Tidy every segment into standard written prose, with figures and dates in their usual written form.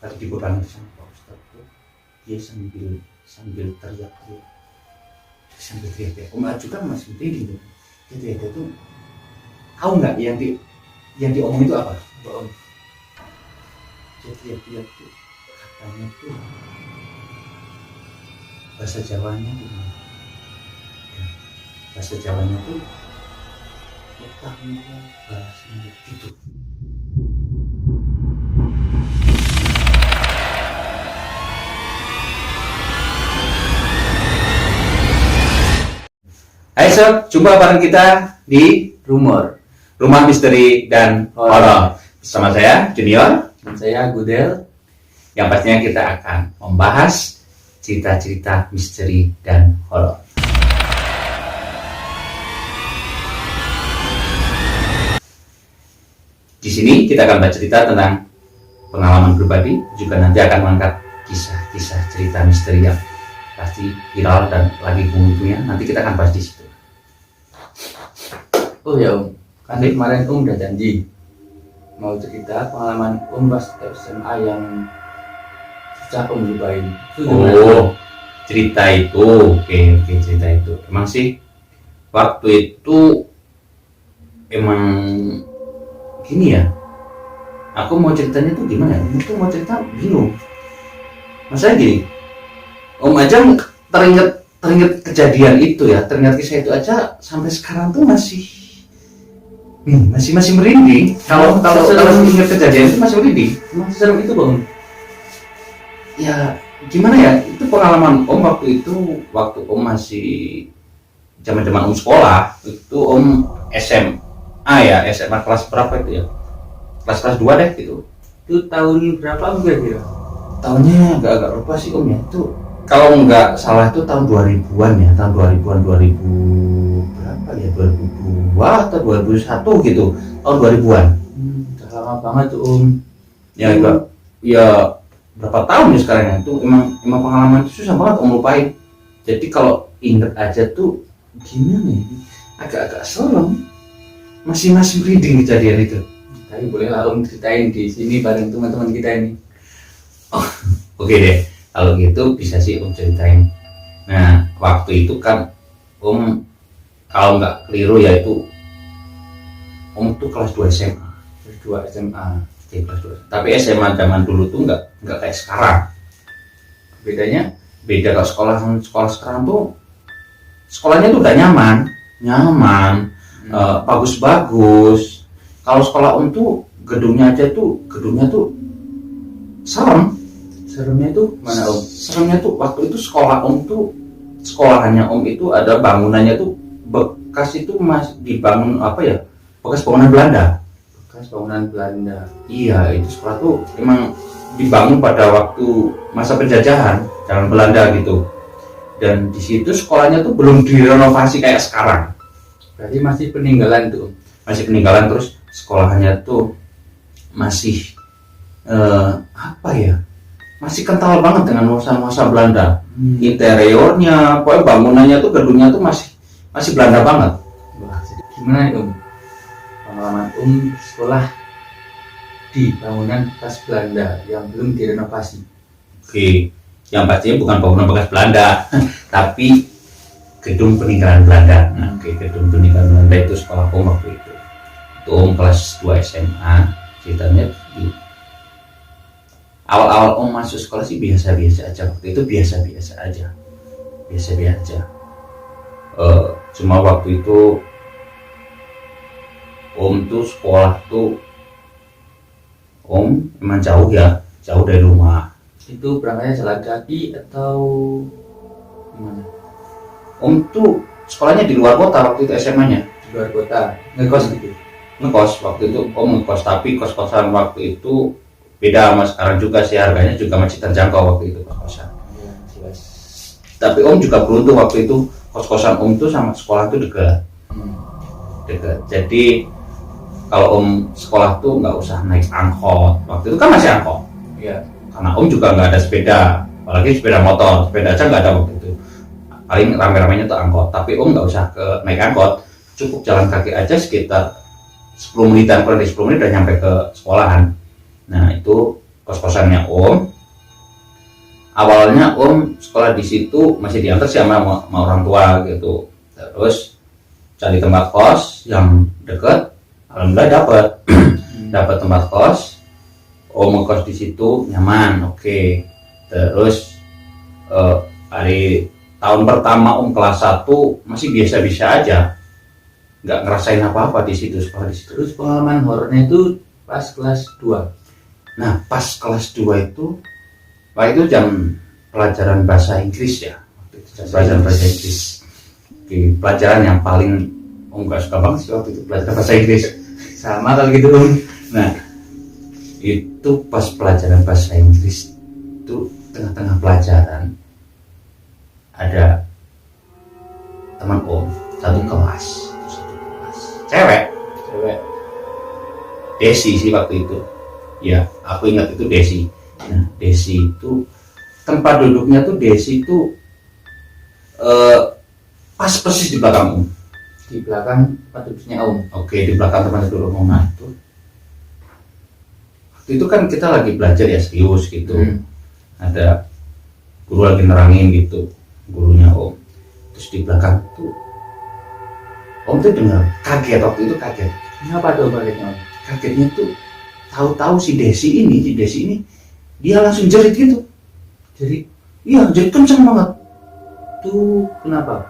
tadi dipegang sama Pak Ustadz tuh, dia sambil teriak-teriak, sambil teriak-teriak. Om Aju kan masih merinding tuh, dia teriak-teriak tuh, tahu nggak yang diomong itu apa? Om, dia teriak-teriak tuh, katanya tuh bahasa Jawanya tuh, bahasa Jawanya tuh utangmu balasmu gitu. Hai sob, jumpa bareng kita di Rumah Misteri dan Horor. Bersama saya Junior Dan saya Gudel. yang pastinya kita akan membahas cerita-cerita misteri dan horor. Di sini kita akan bercerita tentang pengalaman pribadi, juga nanti akan mengangkat kisah-kisah cerita misteri yang pasti viral dan lagi boomingnya. Nanti kita akan bahas di situ. Oh ya Om, kan kemarin Om udah janji mau cerita pengalaman Om pas SMA yang susah Om lupain. Oh, cerita itu, oke, cerita itu. Emang sih waktu itu emang gini ya. Aku mau ceritanya tuh gimana? Itu mau cerita bingung. Masalah gini, Om aja teringat kejadian itu ya, teringat kisah itu aja sampai sekarang tuh masih merinding. Kalau ingat kejadian itu masih merinding. Emang serem itu Bang? Ya gimana ya, itu pengalaman Om waktu Om masih zaman Om sekolah. Itu Om SMA ya, SMA kelas berapa itu ya, kelas 2 deh gitu. Itu tahun berapa Om kira-kira? Tahunnya agak lupa sih Om ya. Itu kalau nggak salah itu tahun 2000-an ya, tahun 2000-an, 2000 berapa ya, 2002 atau 2001 gitu, tahun 2000-an. Udah lama banget tuh Om. Ya enggak, ya berapa tahun ya sekarang ya. Itu emang pengalaman itu susah banget Om lupain. Jadi kalau inget aja tuh gimana ya, agak-agak serem, masih merinding kejadian itu. Tapi bolehlah Om ceritain di sini bareng teman-teman kita ini. Oh, oke deh. Kalau gitu bisa sih Om ceritain. Nah, waktu itu kan Om, kalau nggak keliru ya itu Om tuh kelas 2 SMA. Kelas 2 SMA. Jadi kelas 2. Tapi SMA zaman dulu tuh nggak kayak sekarang. Bedanya? Beda. Kalau sekolah sekarang tuh sekolahnya tuh udah nyaman, bagus-bagus. Kalau sekolah Om tuh gedungnya tuh serem. Seremnya itu mana Om? Seremnya tuh waktu itu sekolahannya Om itu ada bangunannya tuh bekas itu masih dibangun apa ya? Bekas bangunan Belanda. Bekas bangunan Belanda. Iya, itu sekolah tuh emang dibangun pada waktu masa penjajahan zaman Belanda gitu. Dan di situ sekolahnya tuh belum direnovasi kayak sekarang. Berarti masih peninggalan tuh. Masih peninggalan, terus sekolahannya tuh masih apa ya? Masih kental banget dengan nuansa Belanda. Interiornya, pokoknya bangunannya tuh, gedungnya tuh masih Belanda banget. Wah, jadi gimana Om? Pengalaman Om sekolah di bangunan bekas Belanda yang belum direnovasi. Oke, yang pastinya bukan bangunan bekas Belanda, tapi gedung peninggalan Belanda. Nah, gedung peninggalan Belanda itu sekolah Om waktu itu. Itu Om kelas 2 SMA, ceritanya di awal-awal Om masuk sekolah sih biasa-biasa aja. Waktu itu biasa-biasa aja. Cuma waktu itu Om tuh sekolah tuh Om emang jauh dari rumah. Itu berangkatnya jalan kaki atau gimana? Om tuh sekolahnya di luar kota waktu itu, SMA-nya Di luar kota, ngekos gitu? Ngekos waktu itu Om ngekos, tapi kos-kosan waktu itu beda sama sekarang juga sih, harganya juga masih terjangkau waktu itu kos-kosan. Ya, jelas. Tapi Om juga beruntung waktu itu kos-kosan Om tuh sama sekolah tuh dekat. Jadi kalau Om sekolah tuh nggak usah naik angkot. Waktu itu kan masih angkot. Iya. Karena Om juga nggak ada sepeda, apalagi sepeda motor, sepeda aja nggak ada waktu itu. Paling rame-ramenya tuh angkot. Tapi Om nggak usah naik angkot, cukup jalan kaki aja sekitar 10 menitan, kurang dari 10 menit udah nyampe ke sekolahan. Nah itu kos-kosannya Om. Awalnya Om sekolah di situ masih diantar sih sama orang tua gitu. Terus cari tempat kos yang deket, alhamdulillah dapat tempat kos. Om ngekos di situ nyaman, oke. Terus hari tahun pertama Om kelas 1 masih biasa-biasa aja, nggak ngerasain apa-apa di situ, sekolah di situ. Terus pengalaman horornya itu pas kelas 2. Nah pas kelas 2 itu, Pak, itu jam pelajaran bahasa Inggris ya. Waktu itu pelajaran bahasa Inggris. Oke, pelajaran yang paling Om gak suka banget sih waktu itu, pelajaran bahasa Inggris. Sama kalau gitu Om. Nah, itu pas pelajaran bahasa Inggris itu tengah-tengah pelajaran ada teman Om satu kelas, cewek Desi sih waktu itu. Ya, aku ingat itu Desi. Nah, Desi itu tempat duduknya tuh Desi itu pas persis di belakang Om. Di belakang tempat duduknya Om. Oke, di belakang tempat duduk Om. Nah, itu waktu itu kan kita lagi belajar ya, serius gitu. Ada guru lagi nerangin gitu, gurunya Om. Terus di belakang tuh Om tuh dengar, kaget waktu itu, kaget. Kenapa tuh kagetnya Om? Kagetnya tuh tahu-tahu si Desi ini dia langsung jerit gitu. Jadi Iya, jerit kenceng banget. tuh kenapa?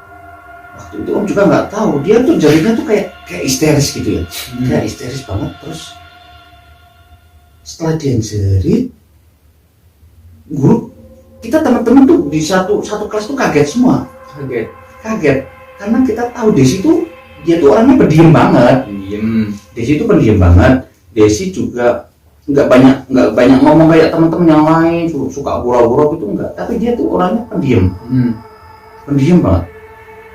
Waktu itu Om juga nggak tahu, dia tuh jeritnya tuh kayak histeris gitu ya, kayak histeris banget. Terus setelah dia jerit, guru kita teman-teman tuh di satu kelas tuh kaget semua. Kaget karena kita tahu Desi tuh dia tuh orangnya pendiam banget. Desi itu pendiam banget. Desi juga nggak banyak ngomong kayak teman-teman yang lain, suka gurau-gurau gitu enggak. Tapi dia tuh orangnya pendiam, pendiam banget.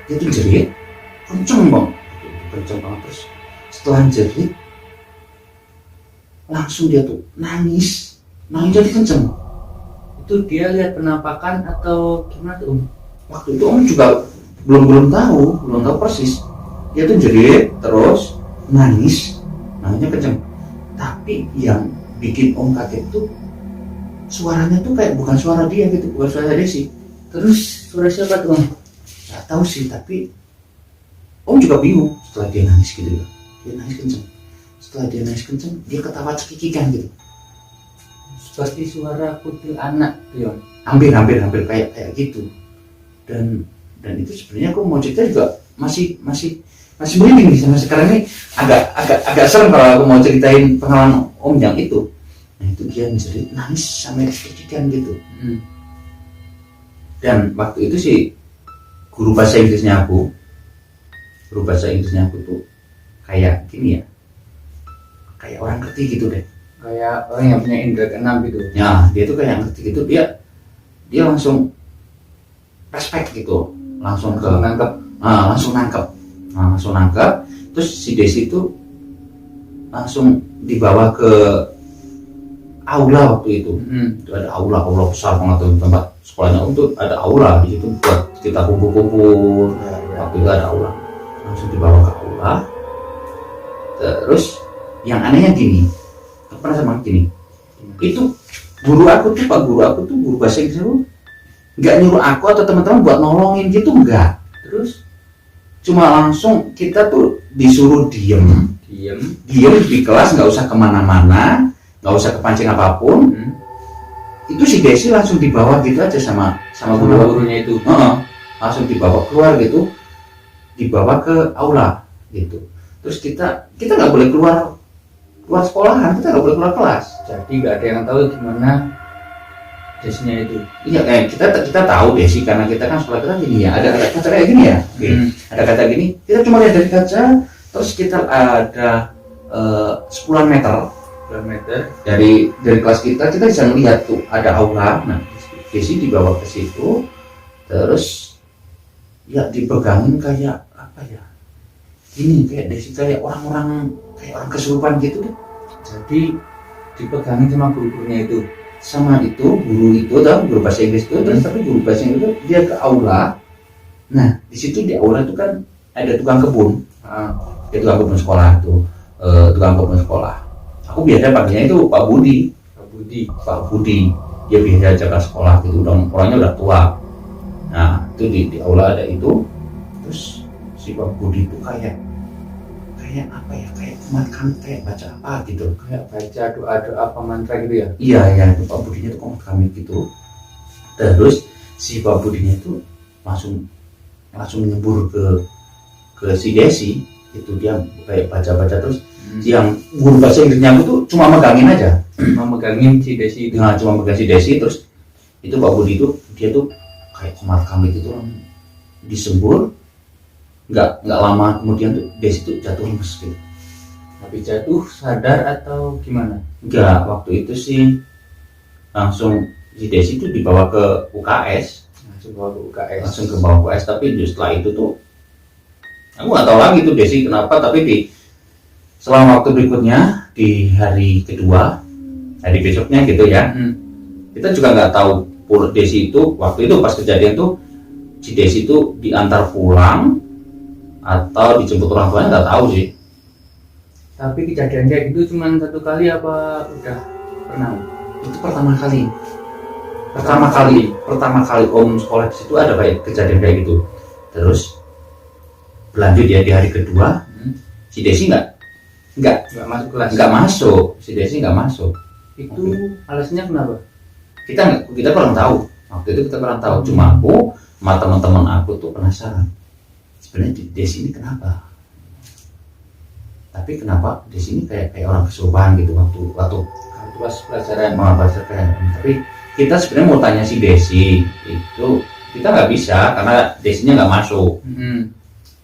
Dia tuh jerit kenceng banget. Terus setelah jerit langsung dia tuh nangis jadi kenceng. Itu dia lihat penampakan atau gimana tuh Om? Waktu itu Om juga belum tahu persis. Dia tuh jerit terus nangisnya kenceng. Tapi yang bikin Om kaget tuh suaranya tuh kayak bukan suara dia gitu, bukan suara Desi. Terus suara siapa tuh Om? Gak tahu sih, tapi Om juga bingung setelah dia nangis gitu ya. Dia nangis kenceng. Setelah dia nangis kenceng, dia ketawa cekikikan gitu. Seperti suara kutil anak tuh Om. Hampir kayak gitu. Dan itu sebenarnya aku mau cerita juga masih merinding nih sama sekarang ini, agak serem kalau aku mau ceritain pengalaman Om yang itu. Nah itu dia menjerit nangis sampai cekikikan gitu. Dan waktu itu sih guru bahasa Inggrisnya aku tuh kayak gini ya, kayak orang ngerti gitu deh, Kayak orang yang punya indera keenam gitu. ya dia tuh kayak ngerti gitu. Dia langsung respect gitu, langsung nangkep. Terus si Desi itu langsung dibawa ke aula waktu itu. Itu ada aula besar banget tuh, tempat sekolahnya untuk ada aula di situ buat kita kumpul. Waktu itu ada aula, langsung dibawa ke aula. Terus yang anehnya gini, aku pernah sama gini, itu guru aku tuh guru bahasa Inggris itu nggak nyuruh aku atau teman-teman buat nolongin gitu, enggak. Terus cuma langsung kita tuh disuruh diem di kelas, nggak usah kemana-mana, nggak usah kepancing apapun. Itu si Desi langsung dibawa gitu aja sama gurunya itu. Langsung dibawa keluar gitu, dibawa ke aula gitu. Terus kita nggak boleh keluar sekolahan, kita nggak boleh keluar kelas. Jadi nggak ada yang tahu gimana Desinya itu. Iya, kita tahu Desi karena kita kan sekolah kita gini ya, ada kaca kayak gini ya. Ada kaca gini, kita cuma lihat dari kaca. Terus kita ada 10 meter dari kelas kita bisa melihat tuh ada aula. Nah, Desi dibawa ke situ, terus ya dipegangin kayak apa ya? Gini, kayak Desi kayak orang kesurupan gitu deh. Jadi dipegangin sama guru-gurunya itu. Sama itu guru bahasa Inggris itu. Terus tapi guru bahasa Inggris itu dia ke aula. Nah, di situ di aula itu kan ada tukang kebun. Tukang kebun sekolah tuh, tukang kebun sekolah. Aku biasa panggilnya itu Pak Budi. Pak Budi. Dia biasa jaga sekolah gitu, orangnya udah tua. Nah itu di aula ada itu. Terus si Pak Budi itu kayak apa ya, kayak umat kami kayak baca apa gitu, Kayak baca doa-doa apa mantra gitu ya. iya itu Pak Budinya itu umat kami gitu. Terus si Pak Budinya itu langsung nyebur ke si Desi itu, dia kayak baca terus. Yang guru bahasa Inggrisnya aku tuh cuma megangin aja, Megangin si Desi itu. nah cuma megang si Desi. Terus itu Pak Budi itu dia tuh kayak komat kami gitu, disembur. Nggak lama kemudian tuh Desi tuh jatuh lemes gitu. Tapi jatuh sadar atau gimana? Enggak, waktu itu sih langsung si Desi tuh dibawa ke UKS, Langsung bawa ke UKS. Tapi setelah itu tuh aku nggak tahu lagi tuh Desi kenapa. Tapi selama waktu berikutnya di hari kedua, hari besoknya gitu ya, kita juga nggak tahu Desi itu waktu itu pas kejadian tuh si Desi itu diantar pulang atau dijemput orang tuanya, nggak tahu sih. Tapi kejadian kayak gitu cuma satu kali apa udah pernah? Itu pertama kali om sekolah di situ ada kayak kejadian kayak gitu. Terus berlanjut ya di hari kedua, si Desi nggak masuk kelas. Si Desi nggak masuk. Itu alasannya kenapa? Kita kurang tahu. Waktu itu kita kurang tahu. Cuma aku sama teman-teman aku tuh penasaran. Sebenarnya Desi ini kenapa? Tapi kenapa Desi ini kayak orang kesurupan gitu waktu Pas pelajaran. Tapi kita sebenarnya mau tanya si Desi itu, kita nggak bisa karena Desinya nggak masuk.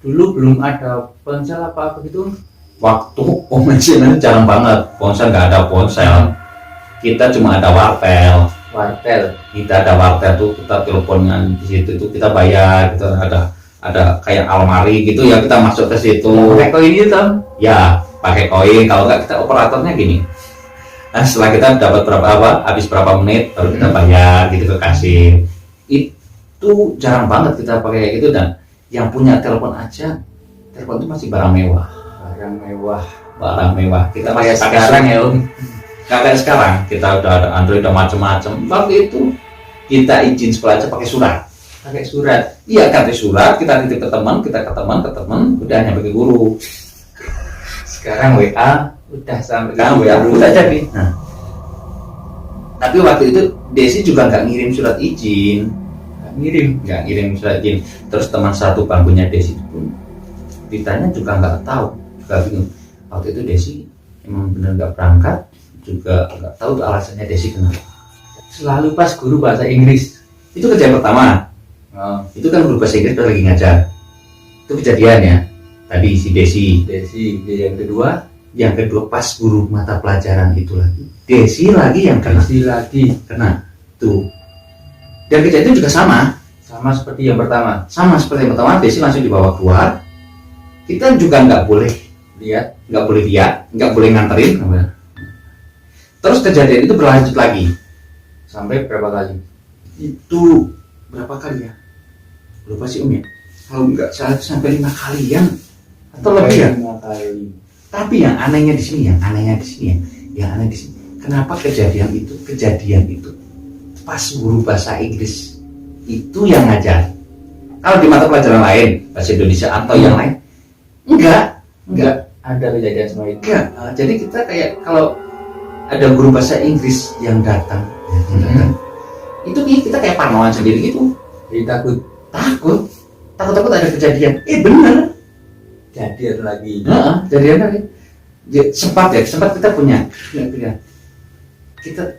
Dulu belum ada ponsel apa gitu. Waktu pengajian jarang banget, ponsel nggak ada ponsel. Kita cuma ada wartel. Kita ada wartel tuh, kita teleponan di situ tuh, kita bayar, kita ada kayak almari gitu ya, kita masuk ke situ. Pakai koin itu. Ya, pakai koin. Kalau nggak kita operatornya gini. Nah, setelah kita dapat habis berapa menit baru kita bayar gitu ke kasir. Itu jarang banget kita pakai gitu. Dan yang punya telepon itu masih barang mewah. Kita masih pakai sekarang ya om. Kayak sekarang kita udah ada Android, udah macam-macam. Waktu itu kita izin sekolah aja pakai surat. Iya, kasih surat, kita titip ke teman, udah nyampe ke guru. Sekarang WA udah sampai. Udah jadi. Nah, tapi waktu itu Desi juga nggak ngirim surat izin. Nggak ngirim surat izin. Terus teman satu bangkunya Desi itu pun ditanya juga nggak tahu, juga bingung. Waktu itu Desi emang benar nggak berangkat, juga nggak tahu tuh alasannya Desi kenapa. Selalu pas guru bahasa Inggris. Itu kejadian pertama. Itu kan guru bahasa Inggris lagi ngajar. Itu kejadian ya. Tadi si Desi. Yang kedua pas guru mata pelajaran itu lagi. Desi lagi yang kena. Tuh. Dan kejadian juga sama seperti yang pertama. Desi langsung dibawa keluar. Kita juga nggak boleh lihat, nggak boleh nganterin. Terus kejadian itu berlanjut lagi. Sampai berapa kali? Itu berapa kali ya? Lupa sih om ya. Kalau nggak salah sampai 5 kalian atau lebih ya. 5 kali. Tapi yang anehnya di sini, kenapa kejadian itu pas guru bahasa Inggris itu yang ngajar. Kalau di mata pelajaran lain, bahasa Indonesia atau yang lain, enggak ada kejadian semua itu. Enggak. Jadi kita kayak kalau ada guru bahasa Inggris yang datang, itu kita kayak parnoan sendiri gitu. Jadi takut ada kejadian. Bener. Jadian lagi. Jadian lagi. Sempat kita punya. Kita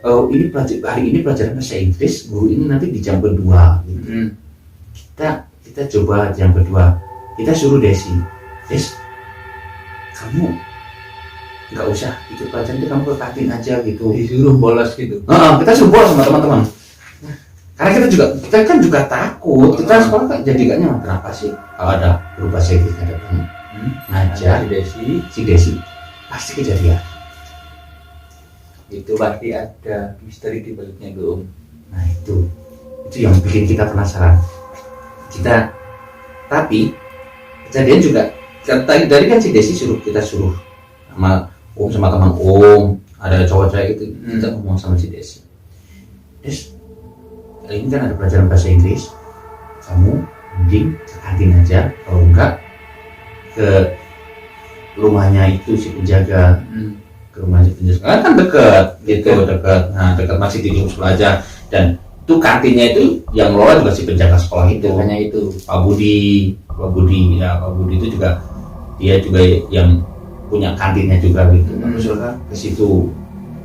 hari ini pelajaran bahasa Inggris, guru ini nanti di jam kedua. Gitu. Kita coba jam kedua. Kita suruh Desi, kamu nggak usah ikut pelajaran itu, kamu ke kantin aja gitu. Disuruh bolos gitu. Kita suruh bolos sama teman-teman. Karena kita kan juga takut. Kita sekolah kan jadi gak nyaman. Kenapa sih kalau ada guru bahasa Inggris ada ngajar si Desi pasti kejadian. Itu pasti ada misteri di baliknya tuh om. Nah itu yang bikin kita penasaran. Tapi kejadian juga dari kan si Desi kita suruh sama teman om ada cowok-cowok itu kita ngomong sama si Desi. Des, ini kan ada pelajaran bahasa Inggris, kamu mending ke kantin aja, kalau enggak ke rumahnya itu si penjaga, ke rumah si penjaga kan dekat gitu, dekat. Nah, dekat masih di sekolah aja, dan itu kantinnya itu yang ngelola juga si penjaga sekolah itu. Hanya itu Pak Budi itu juga, dia juga yang punya kantinnya juga gitu. Terus ke situ,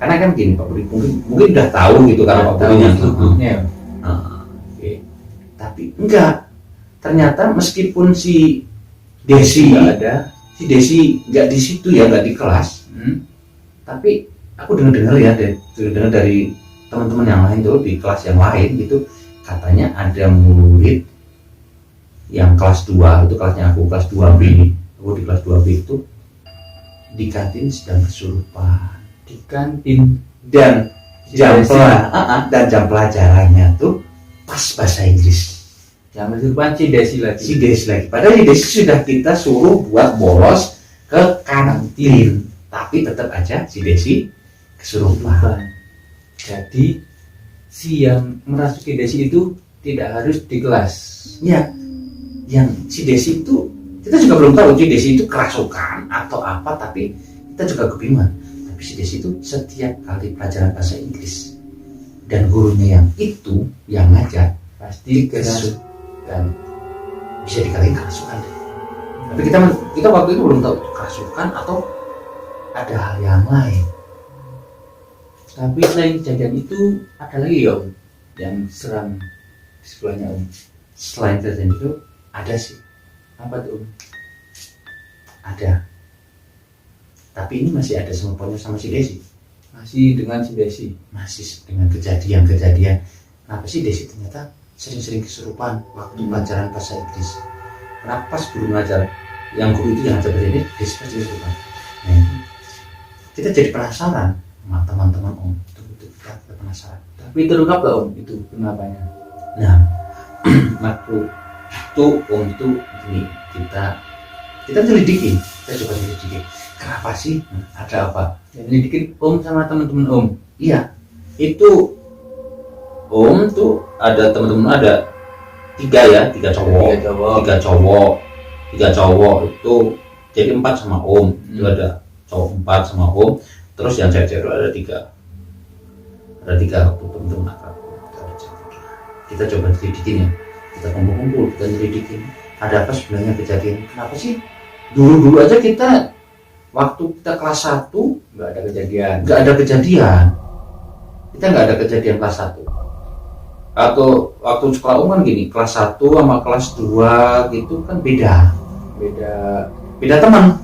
karena kan gini, Pak Budi mungkin udah tahu gitu kalau Pak Budi yang tapi enggak, ternyata meskipun si Desi nggak di situ ya, nggak di kelas, tapi aku dengar dari teman-teman yang lain tuh di kelas yang lain gitu, katanya ada murid yang kelas 2, itu kelasnya aku, kelas 2B, aku di kelas 2B itu di kantin sedang kesurupan di kantin, dan jam pelajarannya tuh pas bahasa Inggris. Yang kesurupan si Desi lagi. Padahal si Desi sudah kita suruh buat bolos ke kantin, tapi tetap aja si Desi kesurupan. Jadi si yang merasuki Desi itu tidak harus di kelas. Ya, yang si Desi itu kita juga belum tahu si Desi itu kerasukan atau apa, tapi kita juga kebingungan. Tapi si Desi itu setiap kali pelajaran bahasa Inggris dan gurunya yang itu yang ngajar pasti kerasukan, bisa dikatakan kerasukan deh. Tapi kita waktu itu belum tahu kerasukan atau ada hal yang lain. Tapi selain kejadian itu ada lagi ya Om yang seram di sekolahnya Om. Selain kejadian itu ada sih. Apa tuh Om? Ada. Tapi ini masih ada sama si Desi. Masih dengan si Desi. Masih dengan kejadian. Kenapa sih Desi ternyata sering-sering kesurupan waktu pelajaran bahasa Inggris? Kenapa pas guru ngajar, yang guru itu yang ngajar bahasa Inggris, Desi pasti kesurupan? Nah, kita jadi penasaran sama teman-teman Om. Itu kita penasaran. Tapi terungkap gak Om itu kenapanya? Nah, waktu itu Om itu gini, kita selidiki, kita coba selidiki. Kenapa sih? Ada apa? Yang nyelidikin Om sama teman-teman Om. Iya, itu Om tuh ada teman-teman, ada tiga cowok itu, jadi 4 sama Om. Itu ada cowok 4 sama Om, terus yang cewek-cewek ada 3 waktu teman-teman akrab. Kita coba selidikin ya, kita kumpul-kumpul, kita selidikin ada apa sebenarnya kejadian. Kenapa sih dulu aja kita waktu kita kelas 1 Nggak ada kejadian. Kita nggak ada kejadian kelas 1. Atau waktu sekolah Om kan gini, kelas 1 sama kelas 2 gitu kan beda teman.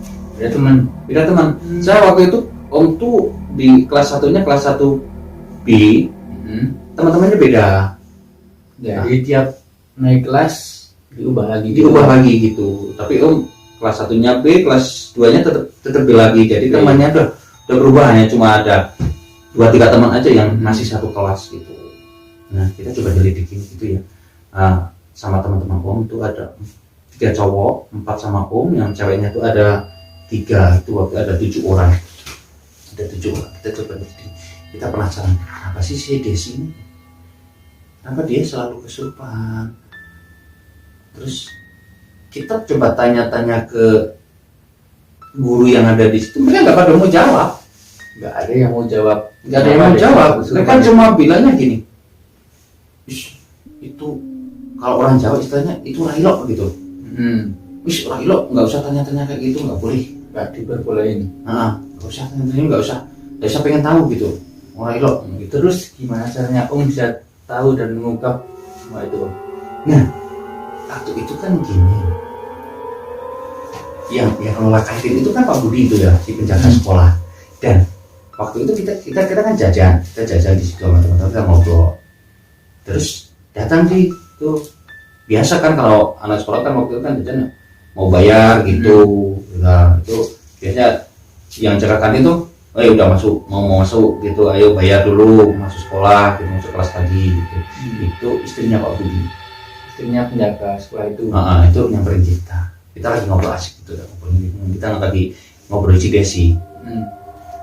Saya waktu itu Om tuh di kelas 1-nya kelas 1B, teman-temannya beda. Jadi tiap naik kelas diubah lagi gitu. Tapi Om kelas 1-nya B, kelas 2-nya tetap B lagi. Jadi temannya udah berubah, hanya cuma ada 2-3 teman aja yang masih satu kelas gitu. Nah, kita coba selidikin gitu ya. Sama teman-teman Om tuh ada 3 cowok, 4 sama Om, yang ceweknya tuh ada 3, itu waktu ada 7 orang. Kita coba selidikin. Kita penasaran, apa sih si Desi ini? Kenapa dia selalu kesurupan? Terus kita coba tanya-tanya ke guru yang ada di situ, mereka nggak pada mau jawab. Nggak ada yang mau jawab. Mereka cuma bilangnya gini, itu kalau orang Jawa istilahnya itu railo gitu. Railo, nggak usah tanya-tanya kayak gitu, nggak boleh. Nggak diperbolehin. Nggak usah tanya-tanya, nggak usah pengen tahu gitu. Railo. Terus gimana caranya Om bisa tahu dan mengungkap semua itu Om? Nah, waktu itu kan gini, yang ngelola kantin itu kan Pak Budi itu ya, si penjaga sekolah. Dan waktu itu kita kan jajan di situ sama teman-teman, kita ngobrol. Terus datang sih tuh, biasa kan kalau anak sekolah kan waktu itu kan jajan mau bayar gitu. Nah itu biasanya yang jaga kantin tuh, udah mau masuk gitu, ayo bayar dulu, masuk sekolah gitu, masuk kelas lagi gitu. Itu istrinya Pak Budi, istrinya penjaga sekolah itu. Itu nyamperin kita lagi ngobrol asik gitu, kita lagi ngobrol si Desi.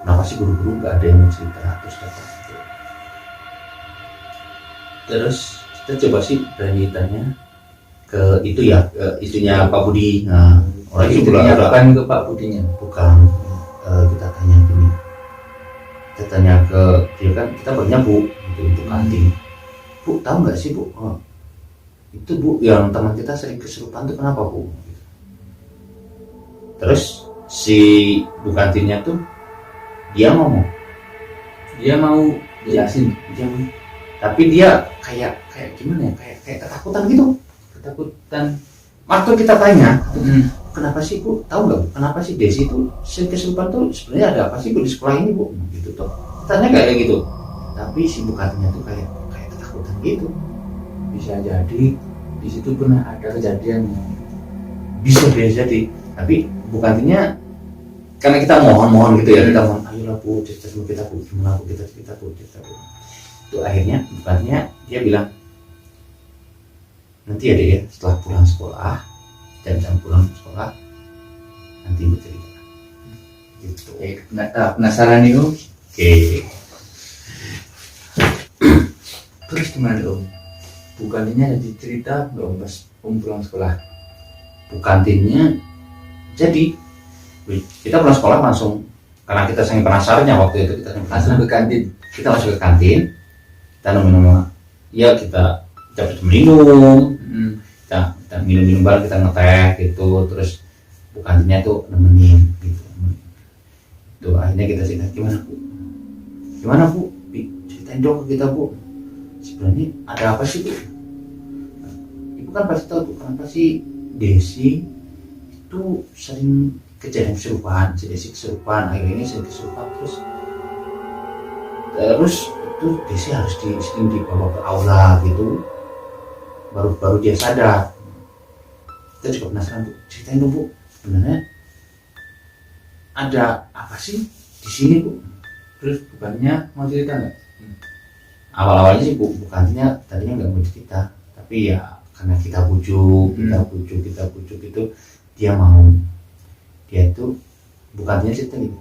kenapa sih guru-guru nggak ada yang mau cerita, terus datang gitu. Terus kita coba sih berani tanya ke itu ya, ke istrinya Pak Budi. Nah, orang itu Istrinya udah bukan ke Pak Budinya. bukan. Kita tanya gini, kita tanya ke dia kan, kita barunya Bu gitu, itu kantin. Bu, tahu nggak sih Bu, itu Bu yang teman kita sering kesurupan itu kenapa Bu? Terus si Bu kantinnya tuh dia ngomong, Dia mau jelasin, tapi dia kayak gimana ya, kayak ketakutan gitu. ketakutan. Waktu kita tanya, kenapa sih Bu, tahu nggak Bu, kenapa sih Desi itu sering kesurupan tuh, sebenarnya ada apa sih Bu di sekolah ini Bu, gitu tuh. Tanya kayak gitu, tapi si Bu kantinnya tuh kayak ketakutan gitu. Bisa jadi di situ pernah ada kejadian. Bisa jadi, tapi bukannya karena kita mohon gitu ya, kita mohon ayolah Bu, cerita sama kita Bu, gimana Bu, kita cerita Bu. Itu akhirnya bukannya dia bilang nanti ya deh ya, setelah pulang sekolah, jam pulang sekolah nanti Bu cerita gitu. Penasaran nih Om. Oke. Terus gimana Om? Bukannya jadi cerita nggak Om pas Om pulang sekolah? Bukannya jadi kita pulang sekolah langsung, karena kita sangat penasarannya waktu itu, kita Langsung ke kantin. kita masuk ke kantin, kita minum, ya kita minum, kita minum bareng, kita ngeteh gitu, terus Bu kantinnya tuh nemenin gitu. Tuh akhirnya kita cerita, gimana Bu, ceritain dong ke kita Bu, sebenarnya ada apa sih Bu? Ibu kan pasti tahu tuh kenapa sih Desi itu sering kejadian kesurupan, si Desi kesurupan, akhirnya ini sering kesurupan, terus itu Desi harus sering dibawa ke aula gitu, baru dia sadar. Kita juga penasaran Bu, ceritain dong Bu, sebenarnya ada apa sih di sini Bu? Terus bukannya mau cerita nggak? Awal-awalnya sih Bu kantinnya tadinya nggak mau cerita, tapi ya karena kita bujuk itu, dia mau. Dia tuh bukannya cerita gitu,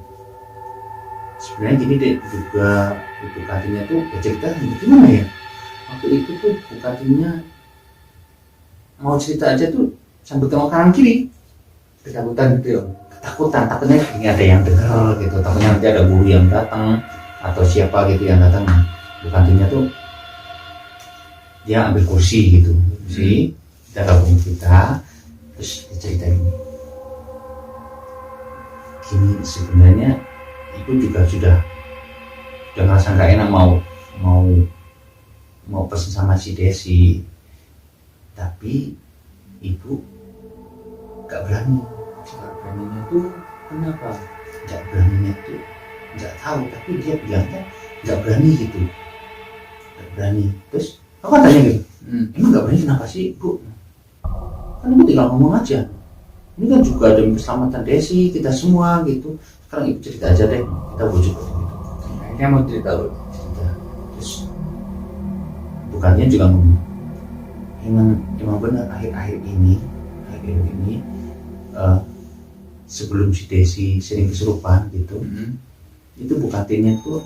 sebenarnya gini deh, juga ibu kantinnya tuh cerita gimana ya, waktu itu tuh ibu kantinnya mau cerita aja tuh sambil tengok kanan kiri, Ketakutan gitu ya? takutnya ini ada yang dengar gitu, takutnya nanti ada guru yang datang atau siapa gitu yang datang. Ibu kantinnya tuh dia ambil kursi gitu, kita gabung kita, terus diceritain gini, sebenarnya ibu juga sudah ngerasa nggak enak mau pesen sama si Desi, tapi ibu nggak berani. Beraninya tuh kenapa? Nggak beraninya tuh nggak tahu, tapi dia bilangnya nggak berani gitu, nggak berani. Terus aku kan tanya gitu, emang nggak berani kenapa sih Bu? Kan ibu tinggal ngomong aja, ini kan juga demi keselamatan Desi kita semua gitu. Sekarang ibu cerita aja deh, kita bujuk gitu. Akhirnya mau cerita. Terus bukannya juga ngomong, emang benar akhir-akhir ini sebelum si Desi sering kesurupan gitu, itu Bu kantinnya tuh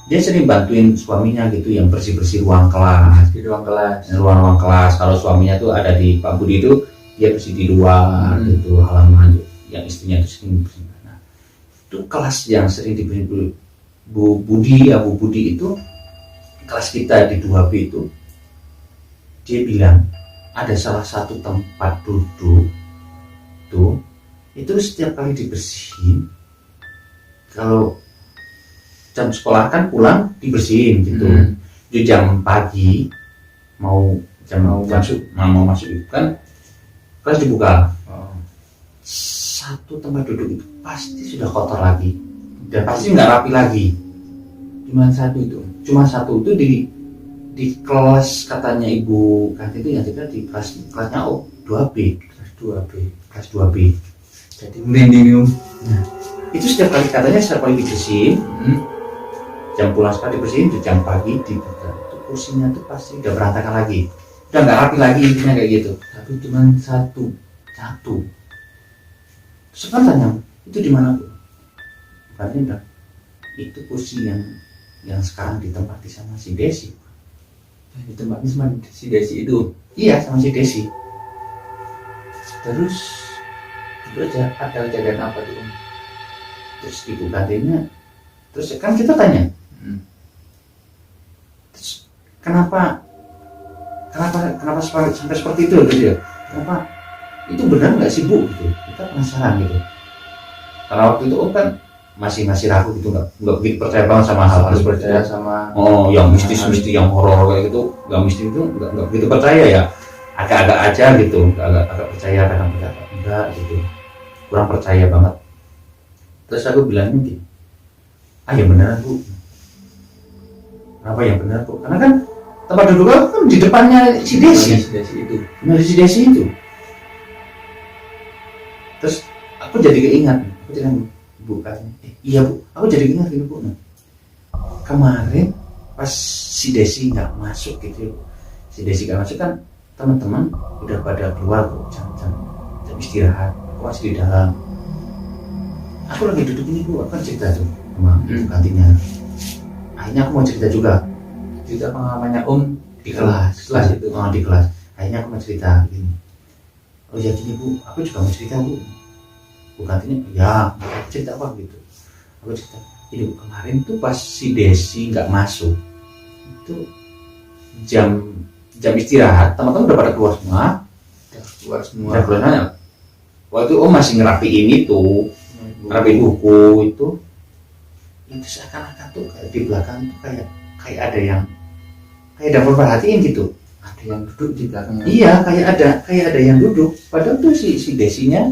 dia sering bantuin suaminya gitu, yang bersih ruang kelas. Di ruang kelas. Ruang kelas. Kalau suaminya tuh ada di Pak Budi itu, dia bersih di luar gitu, halaman. Yang istrinya tuh sering bersih. Nah, itu kelas yang sering diberi Bu Budi itu, kelas kita di 2B itu, dia bilang ada salah satu tempat duduk tuh, itu setiap kali dibersihin, kalau jam sekolah kan pulang dibersihin gitu. Di jam pagi mau masuk itu kan kelas dibuka. Satu tempat duduk itu pasti sudah kotor lagi dan pasti nggak rapi lagi. Cuma satu itu di kelas, katanya ibu kan itu yang cerita di kelasnya 2B. Kelas 2B. Jadi merinding. Nah, itu setiap kali dibersihin, jam pulang sekolah dibersihin, di jam pagi dibuka, itu kursinya tuh pasti udah berantakan lagi, udah nggak rapi lagi, intinya kayak gitu. Tapi cuma satu. Terus kan tanya, itu di mana Bu? Bukannya itu kursi yang sekarang ditempati sama si Desi. Di tempatnya sama si Desi itu. Iya, sama si Desi. Terus dulu aja ada kejadian apa tuh Om? Terus ibu kantinnya, terus kan kita tanya, terus kenapa sampai seperti itu gitu ya? Kenapa itu benar nggak sih Bu? Gitu. Kita penasaran gitu. Karena waktu itu Om kan masih ragu gitu, nggak begitu percaya banget sama hal-hal seperti percaya itu. sama Yang mistis yang horor kayak gitu, nggak mistis itu nggak begitu percaya ya. Agak-agak aja gitu, agak percaya, kadang enggak gitu, kurang percaya banget. Terus aku bilangnya gitu, yang beneran Bu. Kenapa yang beneran Bu? Karena kan tempat duduk aku kan di depannya si Desi. Benar si Desi itu. Terus aku jadi keingat, aku bilang Bu katanya, iya Bu, aku jadi keingat gini Bu. Kemarin pas si Desi nggak masuk gitu, si Desi nggak masuk kan teman-teman udah pada keluar Bu, jam istirahat, aku masih di dalam. Aku lagi duduk ini Bu, aku kan cerita tuh sama kantinnya. Akhirnya aku mau cerita juga, cerita pengalamannya Om di kelas itu. Di kelas. Akhirnya aku mau cerita gini. Oh ya gini Bu, aku juga mau cerita Bu. Bu kantinnya, ya cerita apa gitu. Aku cerita, ini Bu, kemarin tuh pas si Desi nggak masuk, itu jam istirahat, teman-teman udah pada keluar semua. Udah keluar. Waktu Om masih ngerapiin itu, ngerapiin buku itu seakan-akan tuh kayak di belakang tuh kayak ada yang memperhatiin gitu. Ada yang duduk di belakangnya. Iya, kayak ada yang duduk. Padahal tuh si Desinya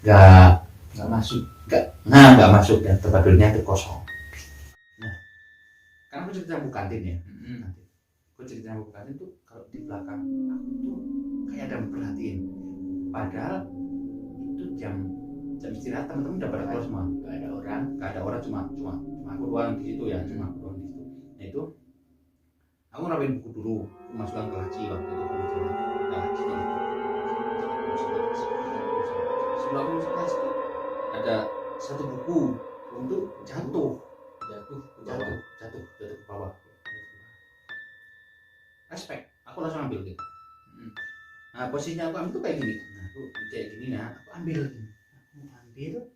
nggak masuk, nggak masuk, dan tempat duduknya itu kosong. Nah, kan aku cerita Bu kantin ya. Aku cerita Bu kantin tuh kalau di belakang aku tuh kayak ada yang memperhatiin. Padahal itu jam istirahat, teman-teman udah pada keluar semua. Nggak ada orang, cuma aku doang di situ ya, cuma aku doang di situ. Nah itu aku ngerapiin buku dulu, aku masukkan ke laci waktu itu kan laci sebelah aku masuk laci ada satu buku untuk jatuh ke bawah. Respect, aku langsung ambil gitu. Nah posisinya aku ambil tuh kayak gini. Nah aku kayak gini, nah aku ambil gini. Aku ambil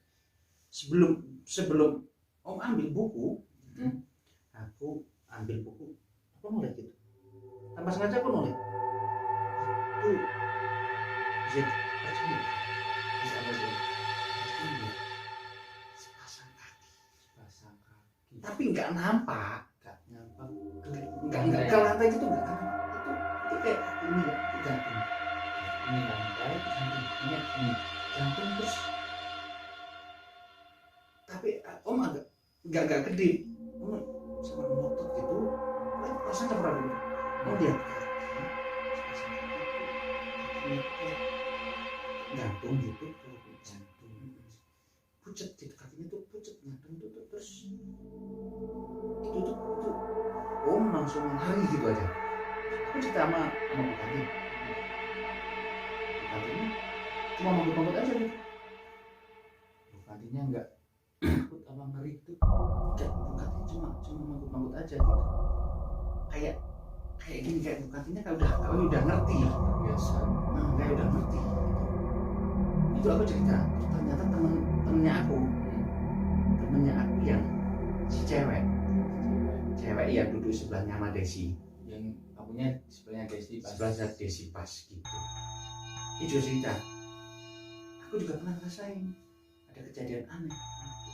sebelum Om ambil buku, aku ambil buku, aku noleh gitu. Tanpa sengaja aku noleh. Itu bisa percaya. Sepasang kaki. Tapi nggak nampak. Nggak ke lantai gitu, nggak nampak. Itu kayak ini ya, jantung. Ini lantai, jantung, jantung terus. Tapi Om agak nggak kedip. Om sama ngotot gitu. Rasanya pernah dulu. Om lihat jantung gitu, jantung pucet gitu, kakinya tuh pucet, jantung tuh terus itu Om langsung lari gitu aja. Aku cerita sama Bu kantin. Bu kantinnya cuma manggut aja gitu. Bu kantinnya nggak takut apa ngeri itu, kayak Bu kantin cuma manggut aja gitu. Kayak gini, kayak Bu kantinnya kalau udah ngerti biasa. Kayak udah ngerti. Itu aku cerita, ternyata temennya aku yang si cewek yang duduk sebelahnya sama Desi, yang akunya sebelahnya Desi pas gitu. Itu juga cerita, aku juga pernah ngerasain ada kejadian aneh.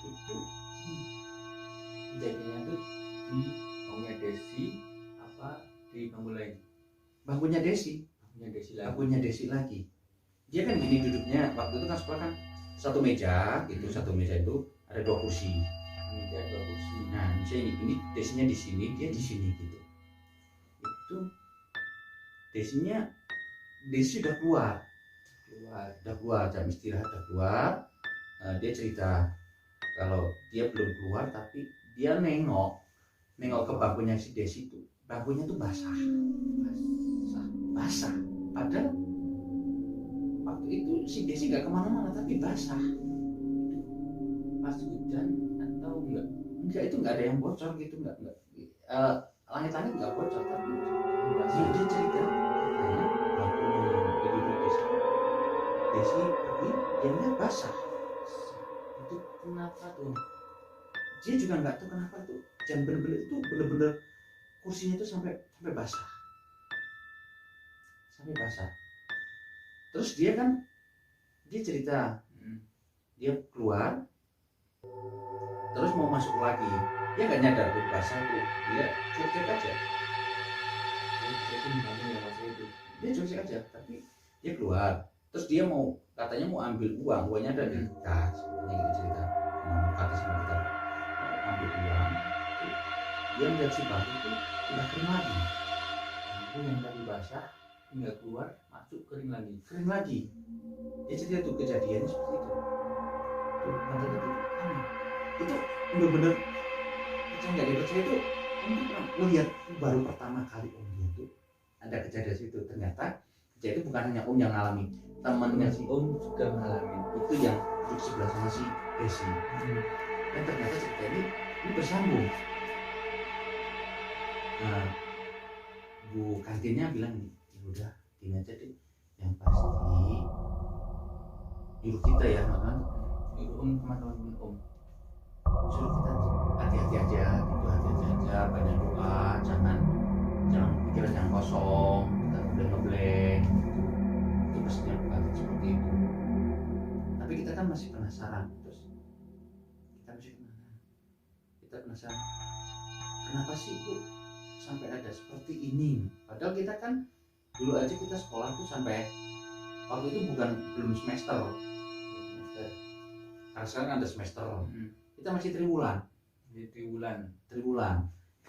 Itu kejadiannya tuh di bangkunya Desi apa di bangku lain? Bangkunya Desi lagi. Dia kan gini duduknya, waktu itu kan sekolah kan satu meja gitu, satu meja itu ada dua kursi. Nah misalnya ini Desinya di sini, dia di sini gitu. Itu Desi udah keluar jam istirahat udah keluar. Dia cerita kalau dia belum keluar, tapi dia nengok ke bangkunya si Desi itu, bangkunya tuh basah. Padahal waktu itu si Desi nggak kemana-mana, tapi basah. Pas hujan atau enggak enggak, itu nggak ada yang bocor gitu, nggak langit-langit nggak bocor, tapi dia cerita katanya waktu di Desi pergi, dia lihat basah. Itu kenapa tuh? Dia juga nggak tahu kenapa itu, dan bener-bener kursinya itu sampai basah, terus dia cerita dia keluar terus mau masuk lagi, dia nggak nyadar tuh basah tuh, dia cuek aja, dia cuek aja, tapi dia keluar terus dia katanya mau ambil uangnya ada di tas, katanya gitu cerita kata sama kita, ambil uang, dia melihat si batu itu udah kering lagi. Itu yang tadi basah tinggal keluar masuk kering lagi. Dia cerita tuh kejadiannya seperti itu. Tuh katanya tuh aneh. Itu bener-bener percaya nggak dipercaya itu, kamu tuh pernah lihat baru pertama kali om lihat tuh ada kejadian situ. Ternyata kejadian itu bukan hanya om yang ngalami, temannya si om juga ngalamin. Itu yang duduk sebelah sama si Desi. Dan ternyata cerita ini bersambung. Nah, Bu kantinnya bilang nih, ya udah gini aja deh, yang pasti nyuruh kita ya Nyuruh om sama teman-teman om, suruh kita hati-hati aja gitu, banyak doa, jangan pikiran yang kosong, kita ngeblank itu mestinya bukan seperti itu. Tapi kita kan masih penasaran, terus kita penasaran kenapa sih itu sampai ada seperti ini, padahal kita kan dulu aja kita sekolah tuh sampai waktu itu belum semester, karena sekarang ada semester, kita masih triwulan.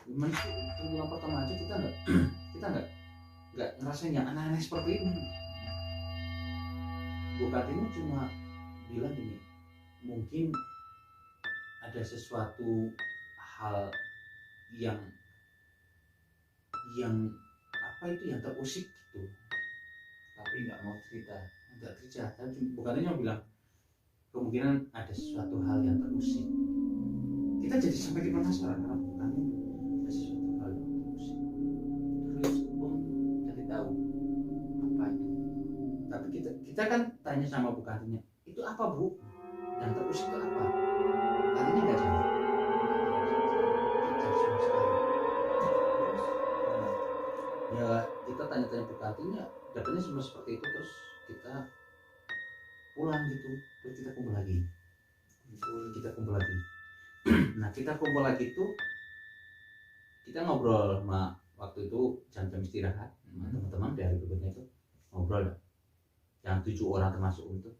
Cuman triwulan pertama aja kita nggak ngerasain yang aneh-aneh seperti ini. Bu Kartini cuma bilang gini, mungkin ada sesuatu hal yang apa itu yang terusik gitu, tapi nggak mau cerita. Bukannya yang bilang kemungkinan ada sesuatu hal yang terusik. Kita jadi sampai penasaran karena bukannya ada sesuatu hal yang terusik. Terus om jadi tahu apa itu. Tapi kita kan tanya sama Bu Kartinya, itu apa Bu? Yang terusik itu apa? Kartinya nggak jawab. Ya kita tanya-tanya Bu Kartinya, dapatnya semua seperti itu, terus kita pulang gitu, terus kita kumpul lagi. Nah kita kumpul lagi tuh, kita ngobrol sama waktu itu jam-jam istirahat sama teman-teman dari berikutnya itu ngobrol yang 7 orang termasuk itu,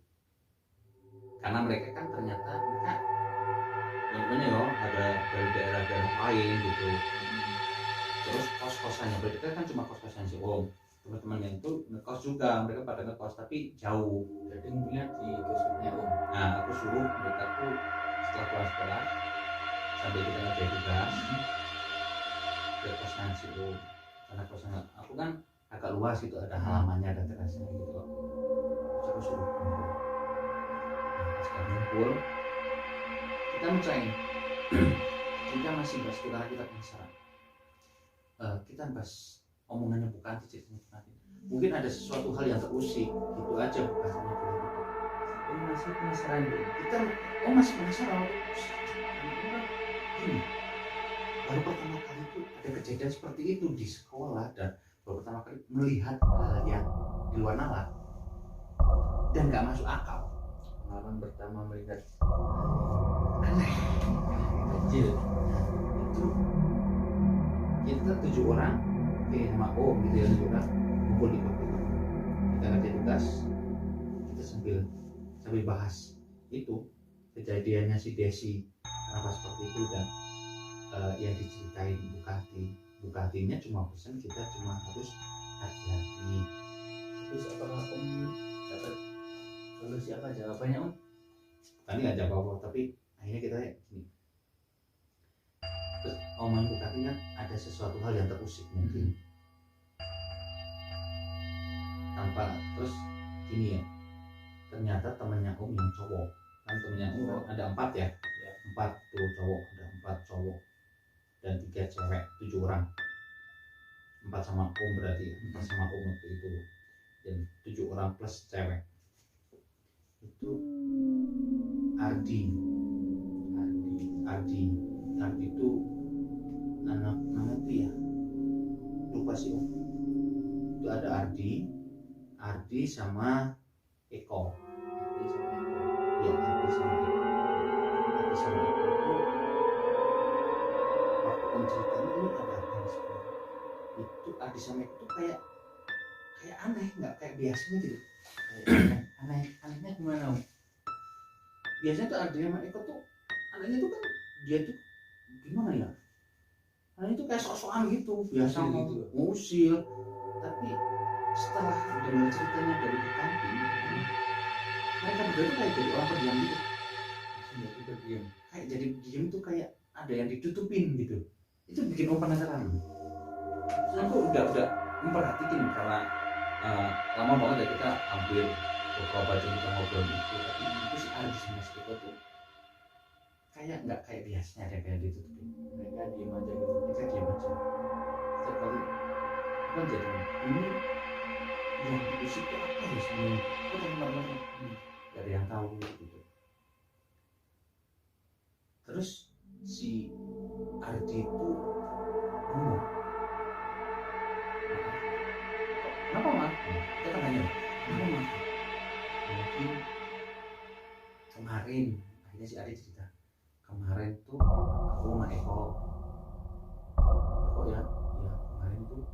karena mereka kan ternyata teman-temannya ada dari daerah-daerah lain gitu. Terus kos-kosannya mereka kan cuma kos-kosan si om, teman-temannya itu ngekos juga, mereka pada ngekos tapi jauh, jadi ngeliat di kosnya om. Nah aku suruh mereka tuh setelah pulang sekolah sambil kita ngerjain tugas ke kosan si om, karena kosan aku kan agak luas itu, ada halamannya, ada terasnya gitu loh. Terus aku suruh kumpul. Nah sekarang kumpul kita mecahin kita masih bahas karena kita penasaran. Kita bahas omongannya bukan ceritanya, mungkin ada sesuatu hal yang terusik gitu aja, bukannya gitu. Masih penasaran deh. Kita masih penasaran. Gini, baru pertama kali itu ada kejadian seperti itu di sekolah, dan baru pertama kali melihat hal yang di luar nalar dan nggak masuk akal. Pengalaman pertama melihat Aneh kecil. Itu kita 7 orang sama om gitu ya, 7 orang kumpul di kopi, kita ngerjain tugas, kita sambil bahas itu kejadiannya si Desi kenapa seperti itu, dan yang diceritain Bukatinya cuma pesan kita cuma harus hati-hati. Terus apakah om dapat solusi apa jawabannya om? Bukan nggak jawab apa, tapi akhirnya kita gini, terus omongan Bukati kan ada sesuatu hal yang terusik mungkin tanpa, terus gini ya, ternyata temannya om yang cowok, kan temannya om ada 4 ya, 4 tuh cowok, ada 4 cowok dan 3 cewek, 7 orang. 4 sama Om berarti ya, 4 sama Om waktu itu, dan 7 orang plus cewek. Itu Ardi itu anak mana tuh ya, lupa sih Om. Itu ada Ardi sama Eko. Ardi sama Eko. Ya, Ardi sama Eko itu waktu Om ceritanya ini ada apa sebenarnya. Itu Ardi sama Eko tuh kayak aneh, nggak kayak biasanya gitu. Kayak anehnya gimana Om? Biasanya tuh Ardi sama Eko tuh anehnya tuh kan dia tuh gimana ya? Anehnya tuh kayak sok-sokan gitu, biasa ngusir. Tapi setelah dengar ceritanya dari Bupati, mereka berdua tuh kayak jadi orang pendiam gitu. Kayak jadi diam tuh kayak ada yang ditutupin gitu. Itu bikin Om penasaran. Terus aku udah memperhatikan karena lama banget ya kita hampir beberapa jam kita ngobrol gitu. Tapi itu si Ardi sama si Eko tuh kayak nggak kayak biasanya ada kayak ditutupin. Mereka diem aja gitu. Mereka diam aja. Setiap kali kan jadi ini yang diusik itu apa ya sebenarnya? Kok teman-teman gak ada yang tahu gitu. Terus si Ardi itu ngomong, kenapa Mak? Kita kan nanya, kenapa Mak? Mungkin kemarin, akhirnya si Ardi cerita, kemarin tuh aku sama Eko ya kemarin tuh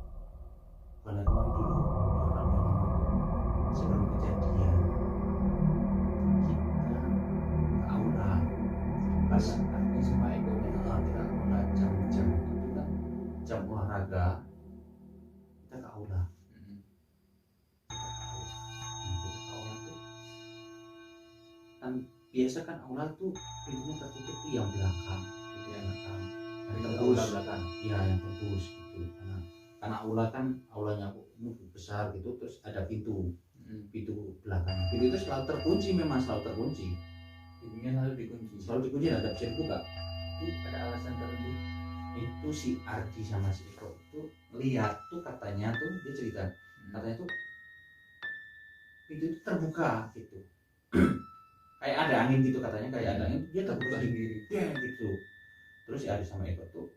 bukan kemarin dulu, udah lama itu sebelum kejadian kita ke aula pas Ardi sama Eko kita ke aula jam-jam itu kan jam olahraga, kita ke aula. Kita ke aula tuh kan biasa kan aula tuh pintunya tertutup tuh yang belakang gitu ya, yang tembus belakang, iya yang tembus gitu, karena aula kan aulanya besar gitu, terus ada pintu belakang, pintu itu selalu terkunci, memang selalu terkunci, Pintunya selalu dikunci. Ada bisa dibuka. Itu ada alasan tertentu. Itu si Ardi sama si Eko itu lihat tuh, katanya tuh dia cerita, katanya tuh pintu itu terbuka gitu. Kayak ada angin gitu katanya, kayak ada angin dia terbuka sendiri ya gitu. Terus si Ardi sama Eko tuh,